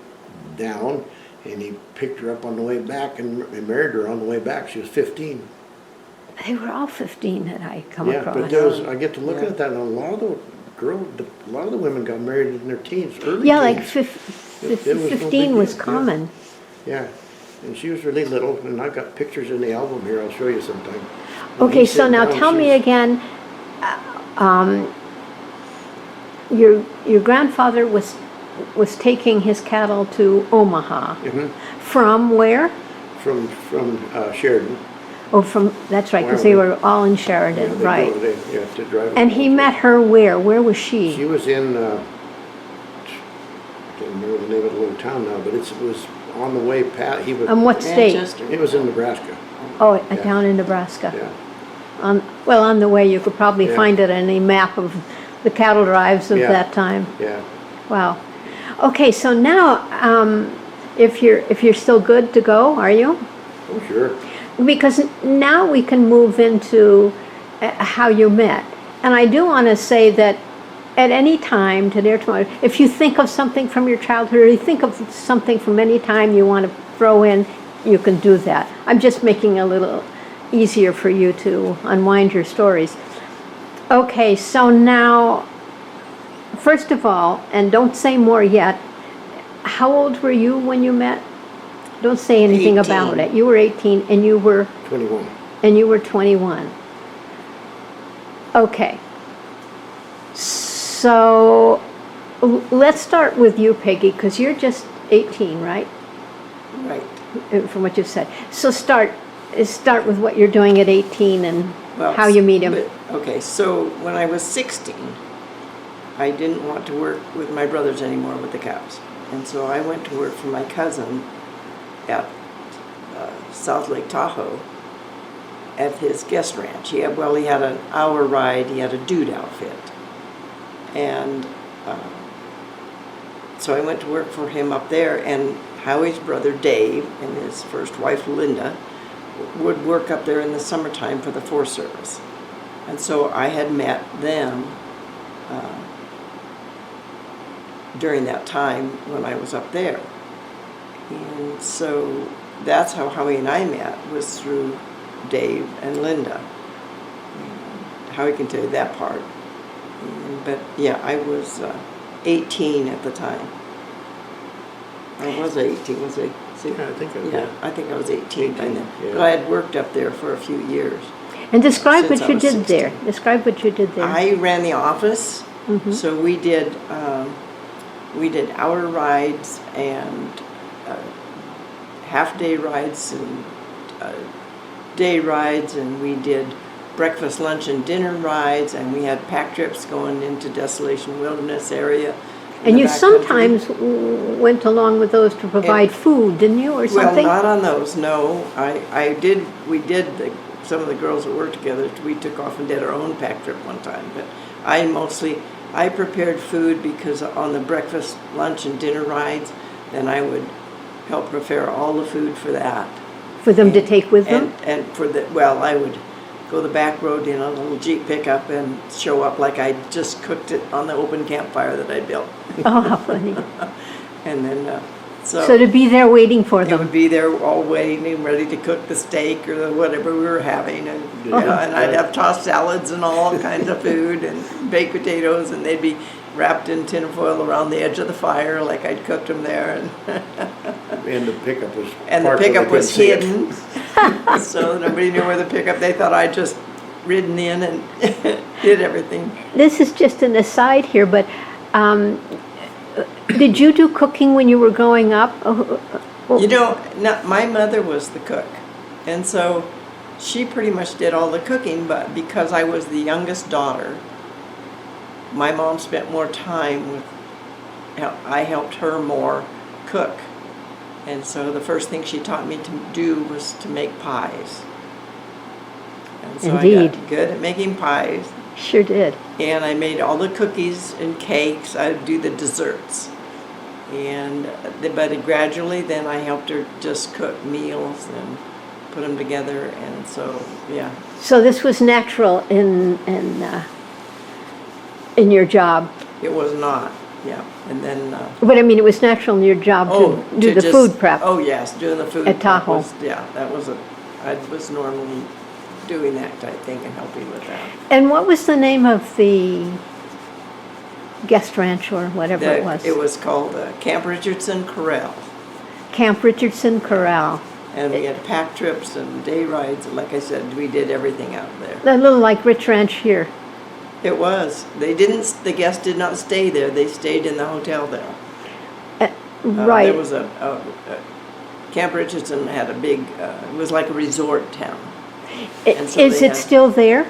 Speaker 3: down, and he picked her up on the way back and married her on the way back. She was 15.
Speaker 2: They were all 15 that I come across.
Speaker 3: But I get to looking at that, and a lot of the women got married in their teens, early
Speaker 2: Yeah, like
Speaker 3: teens.
Speaker 2: 15 was common.
Speaker 3: Yeah, and she was really little, and I've got pictures in the album here. I'll show you sometime.
Speaker 2: Okay, so now tell me again, your grandfather was taking his cattle to Omaha.
Speaker 3: Mm-hmm.
Speaker 2: From where?
Speaker 3: From Sheridan.
Speaker 2: Oh, that's right, because they were all in Sheridan,
Speaker 3: They
Speaker 2: right?
Speaker 3: go to drive.
Speaker 2: And he met her where? Where was she?
Speaker 3: She was in. I can't remember the name of the little town now, but it was on the way past.
Speaker 2: And what state?
Speaker 3: It was in Nebraska.
Speaker 2: Oh, down in Nebraska.
Speaker 3: Yeah.
Speaker 2: On the way, you could probably find it on a map of the cattle drives of that time.
Speaker 3: Yeah.
Speaker 2: Wow. Okay, so now, if you're still good to go, are you?
Speaker 3: Oh, sure.
Speaker 2: because now we can move into how you met. And I do want to say that at any time, today or tomorrow, if you think of something from your childhood, or you think of something from any time you want to throw in, you can do that. I'm just making it a little easier for you to unwind your stories. Okay, so now, first of all, and don't say more yet, how old were you when you met? Don't say anything
Speaker 1: 18.
Speaker 2: about it. You were 18 and you were
Speaker 3: 21.
Speaker 2: 21. Okay. So let's start with you, Peggy, because you're just 18, right?
Speaker 1: Right.
Speaker 2: From what you've said. So start with what you're doing at 18 and
Speaker 1: Well,
Speaker 2: how you meet him.
Speaker 1: Okay, so when I was 16, I didn't want to work with my brothers anymore with the cows. And so I went to work for my cousin at South Lake Tahoe at his guest ranch. He had an hour ride. He had a dude outfit. And so I went to work for him up there, and Howie's brother Dave and his first wife Linda would work up there in the summertime for the Forest Service. And so I had met them during that time when I was up there. And so that's how Howie and I met, was through Dave and Linda. And Howie can tell you that part. But yeah, I was 18 at the time. I was 18, was I?
Speaker 3: Yeah, I think I was.
Speaker 1: Yeah, I think I was 18 by then.
Speaker 3: yeah.
Speaker 1: But I had worked up there for a few years.
Speaker 2: And describe
Speaker 1: Since
Speaker 2: what
Speaker 1: I
Speaker 2: you
Speaker 1: was
Speaker 2: did
Speaker 1: 16.
Speaker 2: there. Describe what you did there.
Speaker 1: I ran the office,
Speaker 2: Mhm.
Speaker 1: so we did hour rides and half-day rides and day rides, and we did breakfast, lunch, and dinner rides, and we had pack trips going into Desolation Wilderness area. in
Speaker 2: And
Speaker 1: the
Speaker 2: you
Speaker 1: back country.
Speaker 2: sometimes went along with those to provide food, didn't you, or something?
Speaker 1: Well, not on those, no. Some of the girls that worked together, we took off and did our own pack trip one time. But I prepared food because on the breakfast, lunch, and dinner rides, then I would help prepare all the food for that.
Speaker 2: For them to take with them?
Speaker 1: And I would go the back road in a little Jeep pickup and show up like I just cooked it on the open campfire that I built.
Speaker 2: Oh, how funny.
Speaker 1: And then,
Speaker 2: So to be there waiting for
Speaker 1: it
Speaker 2: them.
Speaker 1: would be there all waiting and ready to cook the steak or whatever we were having. And, and I'd have tossed salads and all kinds of food and baked potatoes, and they'd be wrapped in tinfoil around the edge of the fire like I'd cooked them there.
Speaker 3: And the pickup was
Speaker 1: And the
Speaker 3: parked where they
Speaker 1: pickup
Speaker 3: couldn't
Speaker 1: was
Speaker 3: see it.
Speaker 1: hidden, so nobody knew where the pickup. They thought I'd just ridden in and did everything.
Speaker 2: This is just an aside here, but did you do cooking when you were growing up?
Speaker 1: My mother was the cook, and so she pretty much did all the cooking, but because I was the youngest daughter, my mom spent more time with, I helped her more cook. And so the first thing she taught me to do was to make pies. And so I
Speaker 2: Indeed.
Speaker 1: got good at making pies.
Speaker 2: Sure did.
Speaker 1: And I made all the cookies and cakes. I would do the desserts. But gradually then I helped her just cook meals and put them together. And so, yeah.
Speaker 2: So this was natural in your job.
Speaker 1: It was not, yeah. And then...
Speaker 2: But I mean, it was natural in your job to do the food prep.
Speaker 1: Oh, yes, doing the food
Speaker 2: At
Speaker 1: prep
Speaker 2: Tahoe.
Speaker 1: I was normally doing that type thing and helping with that.
Speaker 2: And what was the name of the guest ranch or whatever it was?
Speaker 1: It was called Camp Richardson Corral.
Speaker 2: Camp Richardson Corral.
Speaker 1: And we had pack trips and day rides, and like I said, we did everything out there.
Speaker 2: A little like Rich Ranch here.
Speaker 1: It was. The guests did not stay there. They stayed in the hotel there.
Speaker 2: Right.
Speaker 1: There was Camp Richardson had a big, it was like a resort town. And so
Speaker 2: Is
Speaker 1: they
Speaker 2: it still there?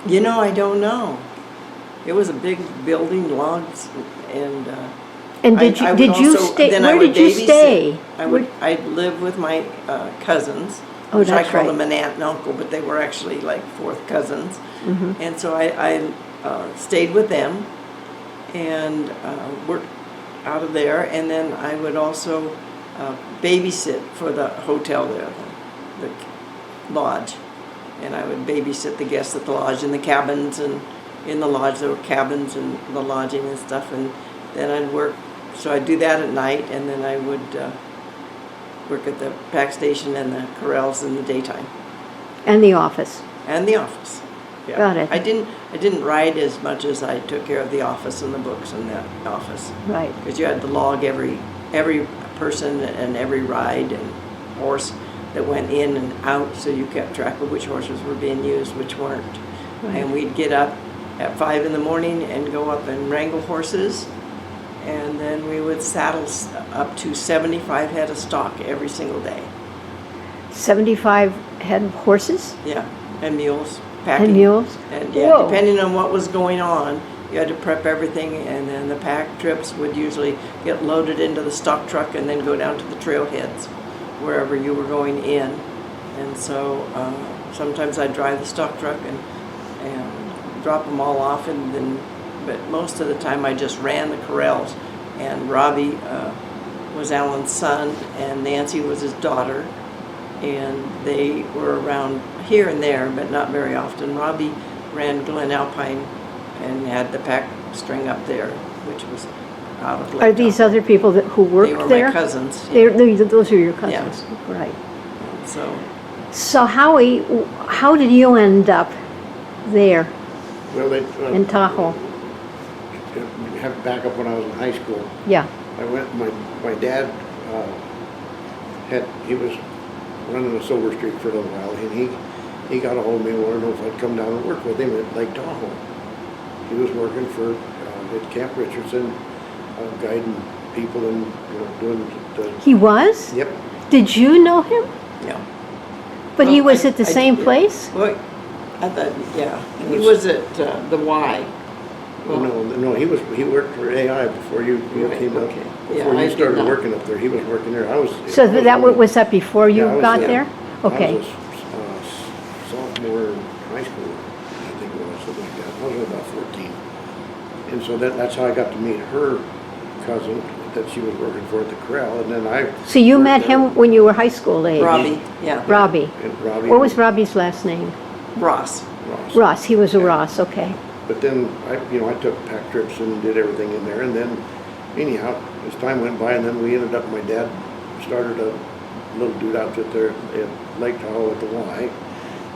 Speaker 1: I don't know. It was a big building, logs, and
Speaker 2: And did you stay? Where did you stay?
Speaker 1: I'd live with my cousins,
Speaker 2: Oh,
Speaker 1: which I
Speaker 2: that's
Speaker 1: called
Speaker 2: right.
Speaker 1: them an aunt and uncle, but they were actually like fourth cousins.
Speaker 2: Mm-hmm.
Speaker 1: And so I stayed with them and worked out of there, and then I would also babysit for the hotel there, the lodge. And I would babysit the guests at the lodge, in the cabins, and in the lodge there were cabins and the lodging and stuff. And then I'd work, so I'd do that at night, and then I would work at the pack station and the corrals in the daytime.
Speaker 2: And the office.
Speaker 1: And the office. Yeah.
Speaker 2: Got it.
Speaker 1: I didn't ride as much as I took care of the office and the books in the office.
Speaker 2: Right.
Speaker 1: Because you had to log every person and every ride and horse that went in and out, so you kept track of which horses were being used, which weren't.
Speaker 2: Right.
Speaker 1: And we'd get up at 5 in the morning and go up and wrangle horses, and then we would saddle up to 75 head of stock every single day.
Speaker 2: 75 head of horses
Speaker 1: Yeah, and mules. Packing.
Speaker 2: and mules?
Speaker 1: And yeah,
Speaker 2: Whoa.
Speaker 1: depending on what was going on, you had to prep everything, and then the pack trips would usually get loaded into the stock truck and then go down to the trailheads, wherever you were going in. And so sometimes I'd drive the stock truck and drop them all off, and then, but most of the time I just ran the corrals. And Robbie was Alan's son, and Nancy was his daughter, and they were around here and there, but not very often. Robbie ran Glen Alpine and had the pack string up there, which was out of Lake
Speaker 2: Are these
Speaker 1: Tahoe.
Speaker 2: other people who worked
Speaker 1: They were
Speaker 2: there?
Speaker 1: my cousins.
Speaker 2: Those are your cousins, right.
Speaker 1: So
Speaker 2: So Howie, how did you end up there
Speaker 3: Well, they,
Speaker 2: in Tahoe?
Speaker 3: have to back up when I was in high school.
Speaker 2: Yeah,
Speaker 3: I went, my dad, he was running a silver streak for a little while, and he got a hold of me and wanted to know if I'd come down and work with him at Lake Tahoe. He was working for, at Camp Richardson, guiding people and, doing the.
Speaker 2: he was?
Speaker 3: Yep.
Speaker 2: Did you know him?
Speaker 1: yeah.
Speaker 2: But
Speaker 1: Well,
Speaker 2: he was
Speaker 1: I-
Speaker 2: at the
Speaker 1: I
Speaker 2: same
Speaker 1: did.
Speaker 2: place?
Speaker 1: Well, I thought, yeah, he was at the Y. Well,
Speaker 3: No, he worked for AI before you
Speaker 1: Right,
Speaker 3: came up.
Speaker 1: okay. Yeah,
Speaker 3: Before
Speaker 1: I
Speaker 3: you
Speaker 1: did
Speaker 3: started
Speaker 1: not.
Speaker 3: working up there, he was working there.
Speaker 2: So was that before you
Speaker 3: Yeah, I was-
Speaker 2: got
Speaker 3: yeah.
Speaker 2: there? Okay.
Speaker 3: I was a sophomore in high school, I think it was, something like that. I was about 14. And so that's how I got to meet her cousin that she was working for at the corral, and then I.
Speaker 2: So you
Speaker 3: worked
Speaker 2: met
Speaker 3: there.
Speaker 2: him when you were high school age?
Speaker 1: Robbie, yeah.
Speaker 2: Robbie.
Speaker 3: And Robbie.
Speaker 2: What was Robbie's last name?
Speaker 1: Ross.
Speaker 3: Ross.
Speaker 2: Ross, he was a
Speaker 3: Yeah.
Speaker 2: Ross, okay.
Speaker 3: But then I took pack trips and did everything in there, and then anyhow, as time went by, and then we ended up, my dad started a little dude outfit there at Lake Tahoe at the Y,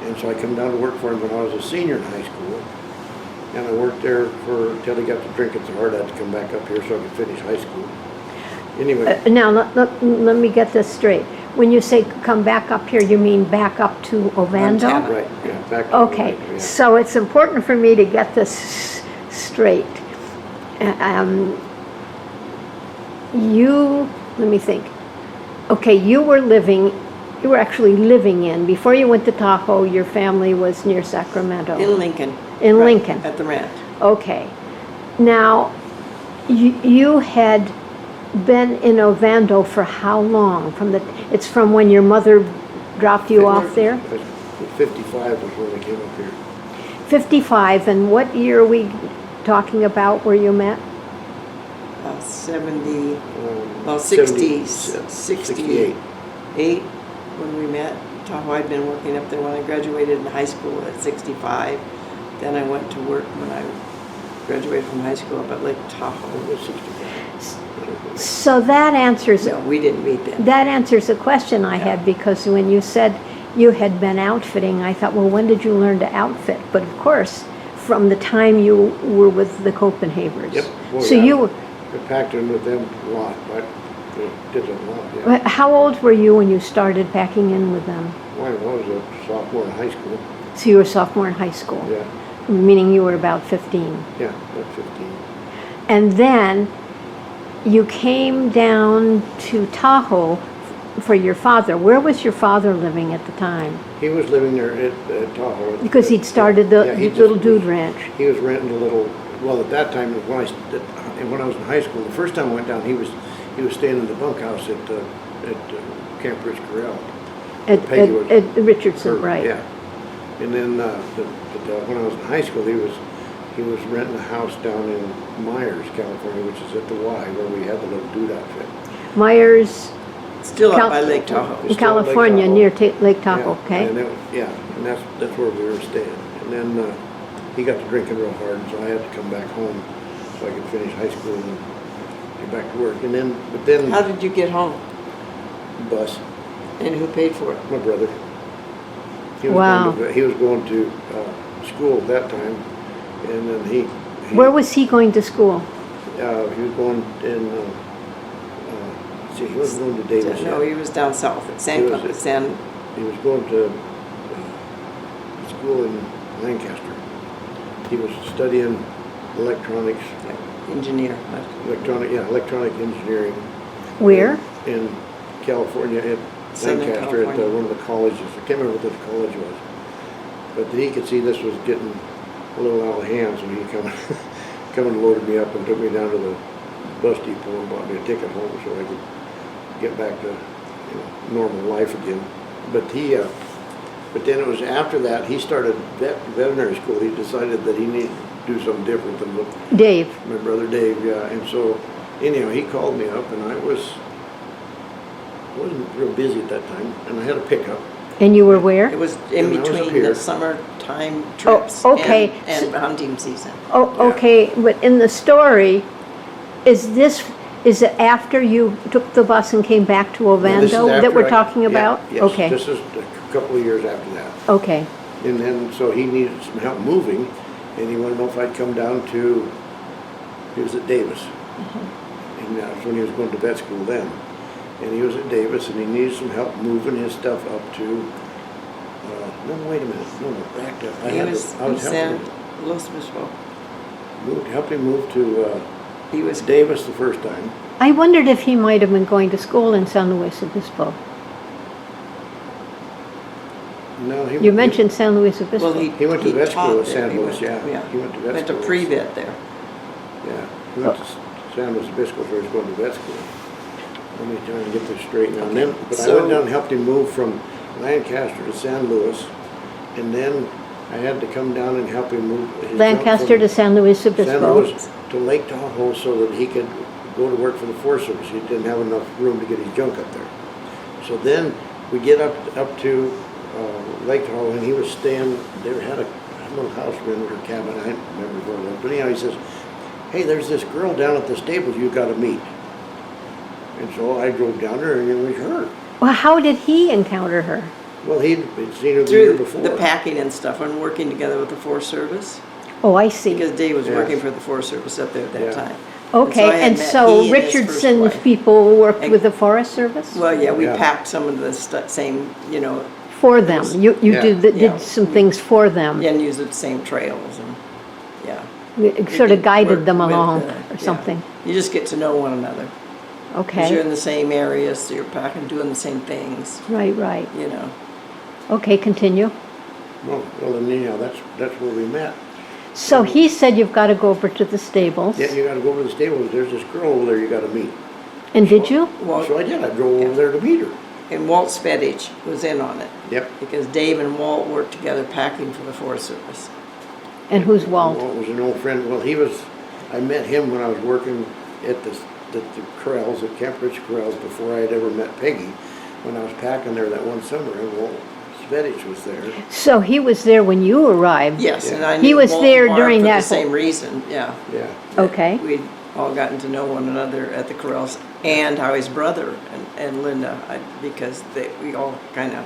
Speaker 3: and so I come down to work for him when I was a senior in high school, and I worked there till he got to drinking so hard I had to come back up here so I could finish high school. Anyway,
Speaker 2: Now, let me get this straight. When you say come back up here, you mean back up to Ovando?
Speaker 1: Montana.
Speaker 3: right, yeah, back to
Speaker 2: Okay,
Speaker 3: yeah.
Speaker 2: so it's important for me to get this straight. Let me think. Okay, you were actually living before you went to Tahoe, your family was near Sacramento.
Speaker 1: In Lincoln.
Speaker 2: In
Speaker 1: Right,
Speaker 2: Lincoln.
Speaker 1: At the ranch.
Speaker 2: Okay. Now, you had been in Ovando for how long? It's from when your mother dropped you off there?
Speaker 3: 55 was when I came up here.
Speaker 2: 55, and what year are we talking about where you met?
Speaker 1: 70, well,
Speaker 3: 70,
Speaker 1: 68 when we met. Tahoe, I'd been working up there when I graduated in high school at 65. Then I went to work when I graduated from high school up at Lake Tahoe.
Speaker 3: It was 65.
Speaker 2: So that answers
Speaker 1: No, we didn't meet then.
Speaker 2: that answers a question I had, because when you said you had been outfitting, I thought, well, when did you learn to outfit? But of course, from the time you were with the Copenhavers.
Speaker 3: Yep. Well,
Speaker 2: So
Speaker 3: yeah,
Speaker 2: you were,
Speaker 3: I packed in with them a lot. I did a lot, yeah.
Speaker 2: how old were you when you started packing in with them?
Speaker 3: Well, I was a sophomore in high school.
Speaker 2: So you were a sophomore in high school?
Speaker 3: Yeah,
Speaker 2: Meaning you were about 15.
Speaker 3: yeah, about 15.
Speaker 2: And then you came down to Tahoe for your father. Where was your father living at the time?
Speaker 3: He was living there at Tahoe.
Speaker 2: Because he'd started the
Speaker 3: Yeah, he just
Speaker 2: Little
Speaker 3: was-
Speaker 2: Dude Ranch.
Speaker 3: He was renting a little, well, at that time, when I was in high school, the first time I went down, he was staying in the bunkhouse at Camp Rich Corral. Peggy was-
Speaker 2: At Richardson,
Speaker 3: Or-
Speaker 2: right.
Speaker 3: Yeah. And then, when I was in high school, he was renting a house down in Myers, California, which is at the Y, where we had the Little Dude outfit.
Speaker 2: Myers,
Speaker 1: Still up
Speaker 2: Cal-
Speaker 1: by Lake Tahoe.
Speaker 2: In
Speaker 3: Still Lake
Speaker 2: California,
Speaker 3: Tahoe.
Speaker 2: near Lake Tahoe,
Speaker 3: Yeah,
Speaker 2: okay?
Speaker 3: and that's where we were staying. And then he got to drinking real hard, so I had to come back home so I could finish high school and get back to work. And then
Speaker 1: How did you get home?
Speaker 3: bus,
Speaker 1: And who paid for it?
Speaker 3: my brother. He was
Speaker 2: Wow.
Speaker 3: he was going to school at that time, and then he
Speaker 2: Where was he going to school?
Speaker 3: he was going in. See, he wasn't going to Davis
Speaker 1: No,
Speaker 3: yet.
Speaker 1: he was down south at
Speaker 3: He was at-
Speaker 1: San,
Speaker 3: He was going to school in Lancaster. He was studying electronics,
Speaker 1: engineer.
Speaker 3: electronic engineering
Speaker 2: Where?
Speaker 3: in California at
Speaker 1: Southern
Speaker 3: Lancaster at
Speaker 1: California.
Speaker 3: one of the colleges. I can't remember what the college was. But he could see this was getting a little out of hand, so he come and loaded me up and took me down to the bus depot and bought me a ticket home so I could get back to normal life again. But then it was after that he started veterinary school. He decided that he needed to do something different than what
Speaker 2: Dave.
Speaker 3: my brother Dave, yeah. And so anyhow, he called me up, and I wasn't real busy at that time, and I had a pickup.
Speaker 2: And you were where?
Speaker 1: It was in
Speaker 3: And I was up
Speaker 1: between
Speaker 3: here.
Speaker 1: the summertime trips
Speaker 2: okay.
Speaker 1: and hunting season.
Speaker 2: Oh,
Speaker 3: Yeah.
Speaker 2: okay, but in the story, is it after you took the bus and came back to
Speaker 3: Yeah, this is
Speaker 2: Ovando that
Speaker 3: after
Speaker 2: we're talking about?
Speaker 3: Yes,
Speaker 2: Okay,
Speaker 3: this is a couple of years after that.
Speaker 2: okay.
Speaker 3: And then, so he needed some help moving, and he wanted to know if I'd come down to, he was at Davis. And that's when he was going to vet school then. And he was at Davis, and he needed some help moving his stuff up to, no, wait a minute, no, back to,
Speaker 1: He was
Speaker 3: I
Speaker 1: in
Speaker 3: was
Speaker 1: San
Speaker 3: helping
Speaker 1: Luis Obispo.
Speaker 3: helped him move to
Speaker 1: He was
Speaker 3: Davis the first time.
Speaker 2: I wondered if he might have been going to school in San Luis Obispo.
Speaker 3: No,
Speaker 2: You mentioned San Luis
Speaker 1: well.
Speaker 2: Obispo.
Speaker 3: He went to vet school
Speaker 1: taught
Speaker 3: at
Speaker 1: there.
Speaker 3: San
Speaker 1: He
Speaker 3: Luis,
Speaker 1: went-
Speaker 3: yeah. He went to vet
Speaker 1: Went to
Speaker 3: school.
Speaker 1: pre-vet there.
Speaker 3: Yeah, he went to San Luis Obispo where he was going to vet school. Let me try and get this straight now. And then,
Speaker 1: Okay,
Speaker 3: but I
Speaker 1: so-
Speaker 3: went down and helped him move from Lancaster to San Luis, and then I had to come down and help him move his junk
Speaker 2: Lancaster
Speaker 3: from
Speaker 2: to San Luis
Speaker 3: San
Speaker 2: Obispo.
Speaker 3: Luis to Lake Tahoe so that he could go to work for the Forest Service. He didn't have enough room to get his junk up there. So then we get up to Lake Tahoe, and he was staying. They had a little house rented or cabin. I don't remember where it was, but anyhow, he says, "Hey, there's this girl down at the stables you got to meet." And so I drove down there, and it was her.
Speaker 2: Well, how did he encounter her?
Speaker 3: Well, he'd seen her the year
Speaker 1: Through
Speaker 3: before.
Speaker 1: the packing and stuff and working together with the Forest Service.
Speaker 2: Oh, I see.
Speaker 1: Because Dave was
Speaker 3: Yeah.
Speaker 1: working for the Forest Service up there at that
Speaker 3: Yeah.
Speaker 1: time.
Speaker 2: Okay,
Speaker 1: I had
Speaker 2: and
Speaker 1: met
Speaker 2: so
Speaker 1: he and his first
Speaker 2: Richardson's
Speaker 1: wife.
Speaker 2: people worked
Speaker 1: And-
Speaker 2: with the Forest Service?
Speaker 1: Well, yeah, we
Speaker 3: Yeah.
Speaker 1: packed some of the same,
Speaker 2: For them, you
Speaker 3: Yeah.
Speaker 2: did
Speaker 1: Yeah.
Speaker 2: some things for them,
Speaker 1: and used the same trails and, yeah.
Speaker 2: sort of
Speaker 1: We
Speaker 2: guided
Speaker 1: worked
Speaker 2: them
Speaker 1: with,
Speaker 2: along
Speaker 1: yeah.
Speaker 2: or something?
Speaker 1: You just get to know one another. Because you're
Speaker 2: Okay,
Speaker 1: in the same areas, so you're packing, doing the same things,
Speaker 2: right. Okay, continue.
Speaker 3: Well, then anyhow, that's where we met.
Speaker 2: So he said you've got to go over to the stables.
Speaker 3: Yeah, you got to go over to the stables. There's this girl over there you got to meet.
Speaker 2: And did you?
Speaker 1: Well,
Speaker 3: So I did. I drove over there to meet her.
Speaker 1: and Walt Spedich was in on it.
Speaker 3: Yep.
Speaker 1: Because Dave and Walt worked together packing for the Forest Service.
Speaker 2: And who's Walt?
Speaker 3: Walt was an old friend. Well, I met him when I was working at the corrals, at Camp Rich Corrals, before I had ever met Peggy. When I was packing there that one summer, and Walt Spedich was there.
Speaker 2: So he was there when you arrived?
Speaker 1: Yes, and
Speaker 3: Yeah.
Speaker 1: I
Speaker 2: He
Speaker 1: knew
Speaker 2: was
Speaker 1: Walt
Speaker 2: there
Speaker 1: and Barb
Speaker 2: during
Speaker 1: for
Speaker 2: that
Speaker 1: the same
Speaker 2: whole-
Speaker 1: reason, yeah.
Speaker 3: Yeah.
Speaker 2: Okay.
Speaker 1: We'd all gotten to know one another at the corrals, and Howie's brother and Linda, because we all kind of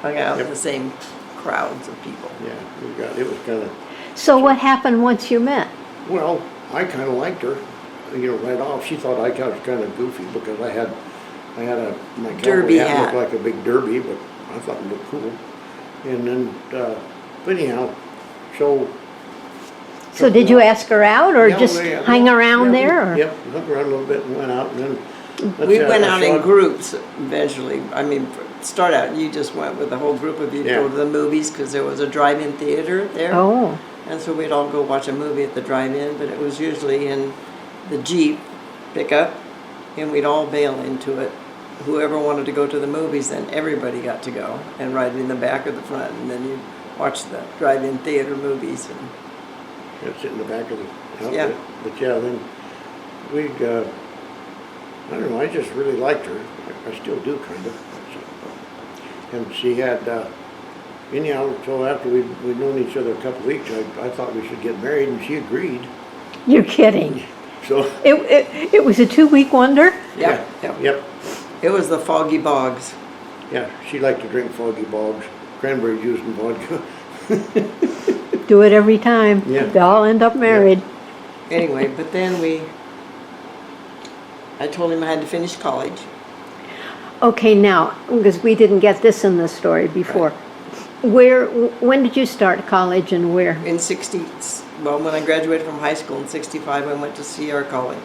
Speaker 1: hung out in
Speaker 3: Yep.
Speaker 1: the same crowds of people.
Speaker 3: Yeah, it was kind of,
Speaker 2: So what happened once you met?
Speaker 3: well, I kind of liked her, right off. She thought I was kind of goofy because my cowboy
Speaker 1: Derby
Speaker 3: hat
Speaker 1: hat.
Speaker 3: looked like a big derby, but I thought it looked cool. And then, but anyhow,
Speaker 2: So did you ask her out or
Speaker 3: Yeah,
Speaker 2: just
Speaker 3: yeah,
Speaker 2: hang around
Speaker 3: yeah,
Speaker 2: there? Or?
Speaker 3: Yep, hung around a little bit and went out, and then.
Speaker 1: We went out in
Speaker 3: groups.
Speaker 1: groups eventually. I mean, start out, you just went with a whole group of you to
Speaker 3: Yeah.
Speaker 1: go to the movies because there was a drive-in theater there.
Speaker 2: Oh,
Speaker 1: And so we'd all go watch a movie at the drive-in, but it was usually in the Jeep pickup, and we'd all bail into it. Whoever wanted to go to the movies, then everybody got to go and ride in the back or the front, and then you'd watch the drive-in theater movies. And
Speaker 3: Sit in the back of the outfit.
Speaker 1: Yeah.
Speaker 3: But yeah, then we'd, I don't know, I just really liked her. I still do, kind of. And she had, anyhow, so after we'd known each other a couple of weeks, I thought we should get married, and she agreed.
Speaker 2: You're kidding.
Speaker 3: So,
Speaker 2: It was a 2-week wonder?
Speaker 1: Yeah,
Speaker 3: yep,
Speaker 1: It was the Foggy Bogs.
Speaker 3: yeah, she liked to drink Foggy Bogs, cranberry juice and vodka.
Speaker 2: Do it every time.
Speaker 3: Yeah.
Speaker 2: They all end up married.
Speaker 1: Anyway, but then I told him I had to finish college.
Speaker 2: Okay, now, because we didn't get this in the story before. When did you start college and where?
Speaker 1: In when I graduated from high school in 65, I went to Sierra College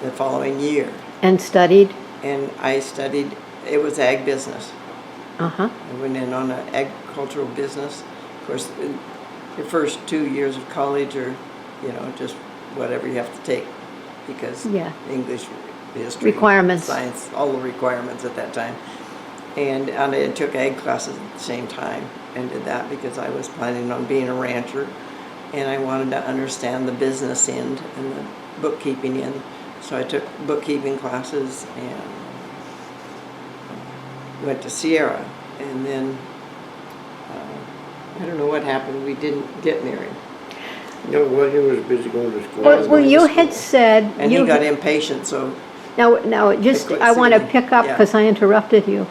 Speaker 1: the following year.
Speaker 2: And studied?
Speaker 1: And I studied, it was ag business.
Speaker 2: Uh-huh.
Speaker 1: I went in on an agricultural business. Of course, the first 2 years of college are, just whatever you have to take, because
Speaker 2: Yeah.
Speaker 1: English, history,
Speaker 2: Requirements.
Speaker 1: science, all the requirements at that time. And I took ag classes at the same time and did that because I was planning on being a rancher, and I wanted to understand the business end and the bookkeeping end. So I took bookkeeping classes and went to Sierra, and then I don't know what happened. We didn't get married.
Speaker 3: No, well, he was busy going to school.
Speaker 2: Well,
Speaker 1: going to
Speaker 2: you
Speaker 1: school.
Speaker 2: had said...
Speaker 1: And
Speaker 2: you
Speaker 1: he got impatient, so
Speaker 2: Now, just,
Speaker 1: quit
Speaker 2: I want to
Speaker 1: singing.
Speaker 2: pick up,
Speaker 1: Yeah.
Speaker 2: because I interrupted you.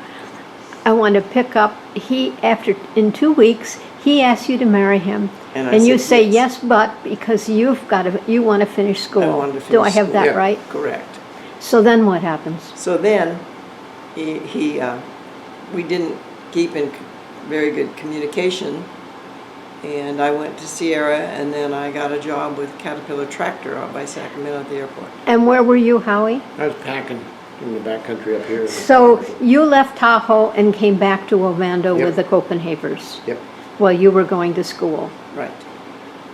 Speaker 2: I want to pick up, in 2 weeks, he asked you to marry him.
Speaker 1: And I
Speaker 2: And you
Speaker 1: said
Speaker 2: say,
Speaker 1: yes.
Speaker 2: yes, but, because you want to finish school.
Speaker 1: I wanted to
Speaker 2: Do I
Speaker 1: finish
Speaker 2: have
Speaker 1: school.
Speaker 2: that
Speaker 3: Yeah.
Speaker 2: right?
Speaker 1: correct.
Speaker 2: So then what happens?
Speaker 1: So then, we didn't keep in very good communication, and I went to Sierra, and then I got a job with Caterpillar Tractor out by Sacramento at the airport.
Speaker 2: And where were you, Howie?
Speaker 3: I was packing in the back country up here.
Speaker 2: So you left Tahoe and came back to Ovando
Speaker 3: Yep.
Speaker 2: with the Copenhavers
Speaker 3: Yep,
Speaker 2: while you were going to school.
Speaker 1: Right.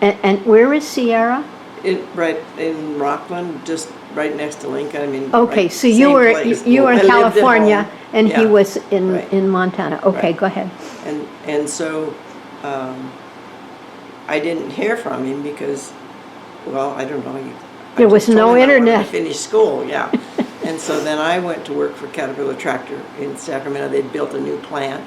Speaker 2: And where is Sierra?
Speaker 1: Right in Rockland, just right next to Lincoln. I mean.
Speaker 2: Okay,
Speaker 1: right,
Speaker 2: so
Speaker 1: same place.
Speaker 2: you were
Speaker 1: I
Speaker 2: in
Speaker 1: lived at
Speaker 2: California
Speaker 1: home.
Speaker 2: and he
Speaker 1: Yeah.
Speaker 2: was
Speaker 1: Right.
Speaker 2: in Montana. Okay,
Speaker 1: Right.
Speaker 2: go ahead.
Speaker 1: And so I didn't hear from him because, well, I don't know.
Speaker 2: There was no
Speaker 1: I
Speaker 2: internet.
Speaker 1: wanted to finish school, yeah. And so then I went to work for Caterpillar Tractor in Sacramento. They'd built a new plant,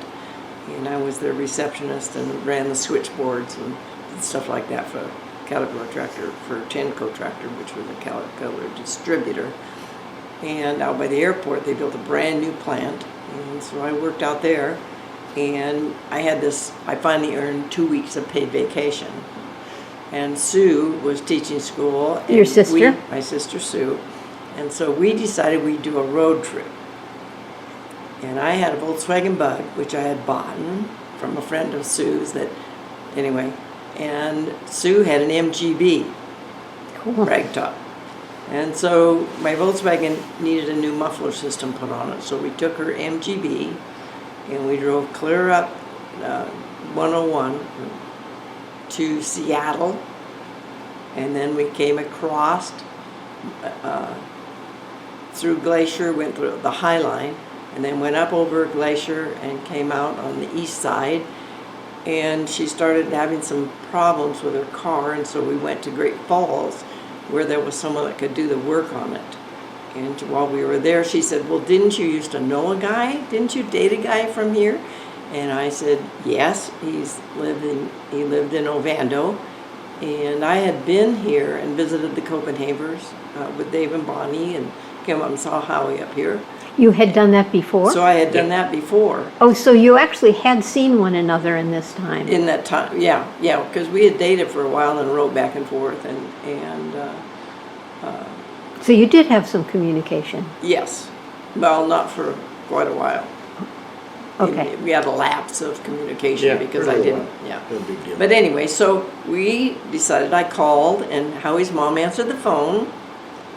Speaker 1: and I was their receptionist and ran the switchboards and stuff like that for Caterpillar Tractor, for Tenco Tractor, which was a Caterpillar distributor. And out by the airport, they built a brand new plant, and so I worked out there. And I finally earned 2 weeks of paid vacation. And Sue was teaching school. And
Speaker 2: Your sister?
Speaker 1: My sister Sue. And so we decided we'd do a road trip. And I had a Volkswagen Bug, which I had bought from a friend of Sue's anyway. And Sue had an MGB,
Speaker 2: Cool.
Speaker 1: ragtop. And so my Volkswagen needed a new muffler system put on it. So we took her MGB, and we drove clear up 101 to Seattle, and then we came across through Glacier, went through the High Line, and then went up over Glacier and came out on the east side. And she started having some problems with her car, and so we went to Great Falls, where there was someone that could do the work on it. And while we were there, she said, well, didn't you used to know a guy? Didn't you date a guy from here? And I said, yes, he lived in Ovando. And I had been here and visited the Copenhavers with Dave and Bonnie, and came up and saw Howie up here.
Speaker 2: You had done that before?
Speaker 1: So I had done that before.
Speaker 2: Oh, so you actually had seen one another in this time?
Speaker 1: In that time, yeah, because we had dated for a while and wrote back and forth, and
Speaker 2: So you did have some communication?
Speaker 1: yes, well, not for quite a while.
Speaker 2: Okay.
Speaker 1: We had a lapse of communication
Speaker 3: Yeah,
Speaker 1: because
Speaker 3: for a
Speaker 1: I
Speaker 3: little
Speaker 1: didn't,
Speaker 3: while.
Speaker 1: yeah.
Speaker 3: No big deal.
Speaker 1: But anyway, so we decided, I called, and Howie's mom answered the phone,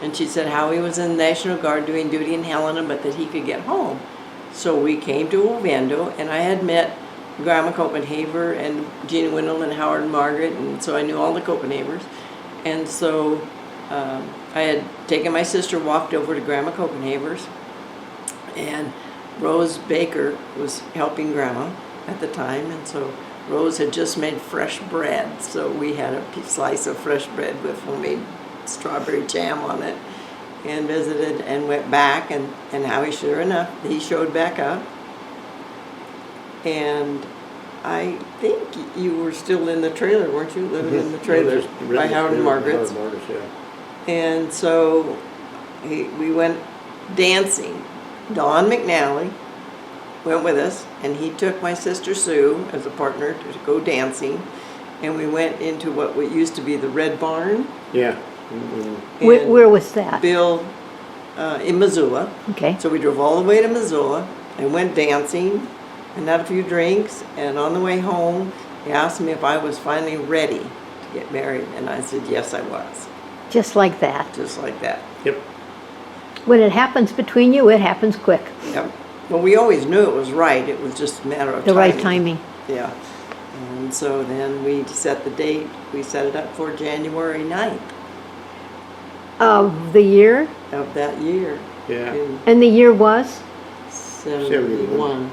Speaker 1: and she said Howie was in the National Guard doing duty in Helena, but that he could get home. So we came to Ovando, and I had met Grandma Copenhaver and Gina Windle and Howard and Margaret, and so I knew all the Copenhavers. And so I had taken my sister, walked over to Grandma Copenhaver's, and Rose Baker was helping Grandma at the time, and so Rose had just made fresh bread, so we had a slice of fresh bread with homemade strawberry jam on it. and visited and went back, and Howie, sure enough, he showed back up. And I think you were still in the trailer, weren't you? Living in the trailer by Howard and Margaret's. And so we went dancing. Don McNally went with us, and he took my sister Sue as a partner to go dancing. And we went into what used to be the Red Barn.
Speaker 3: Yeah.
Speaker 2: Where was that?
Speaker 1: Bill, in Missoula.
Speaker 2: Okay.
Speaker 1: So we drove all the way to Missoula and went dancing and had a few drinks. And on the way home, he asked me if I was finally ready to get married. And I said, yes, I was.
Speaker 2: Just like that.
Speaker 1: Just like that.
Speaker 3: Yep.
Speaker 2: When it happens between you, it happens quick.
Speaker 1: Yep. Well, we always knew it was right. It was just a matter of
Speaker 2: The right timing.
Speaker 1: Yeah. And so then we set the date. We set it up for January 9th
Speaker 2: Of the year?
Speaker 1: of that year.
Speaker 3: Yeah.
Speaker 1: In
Speaker 2: And the year was?
Speaker 1: 71.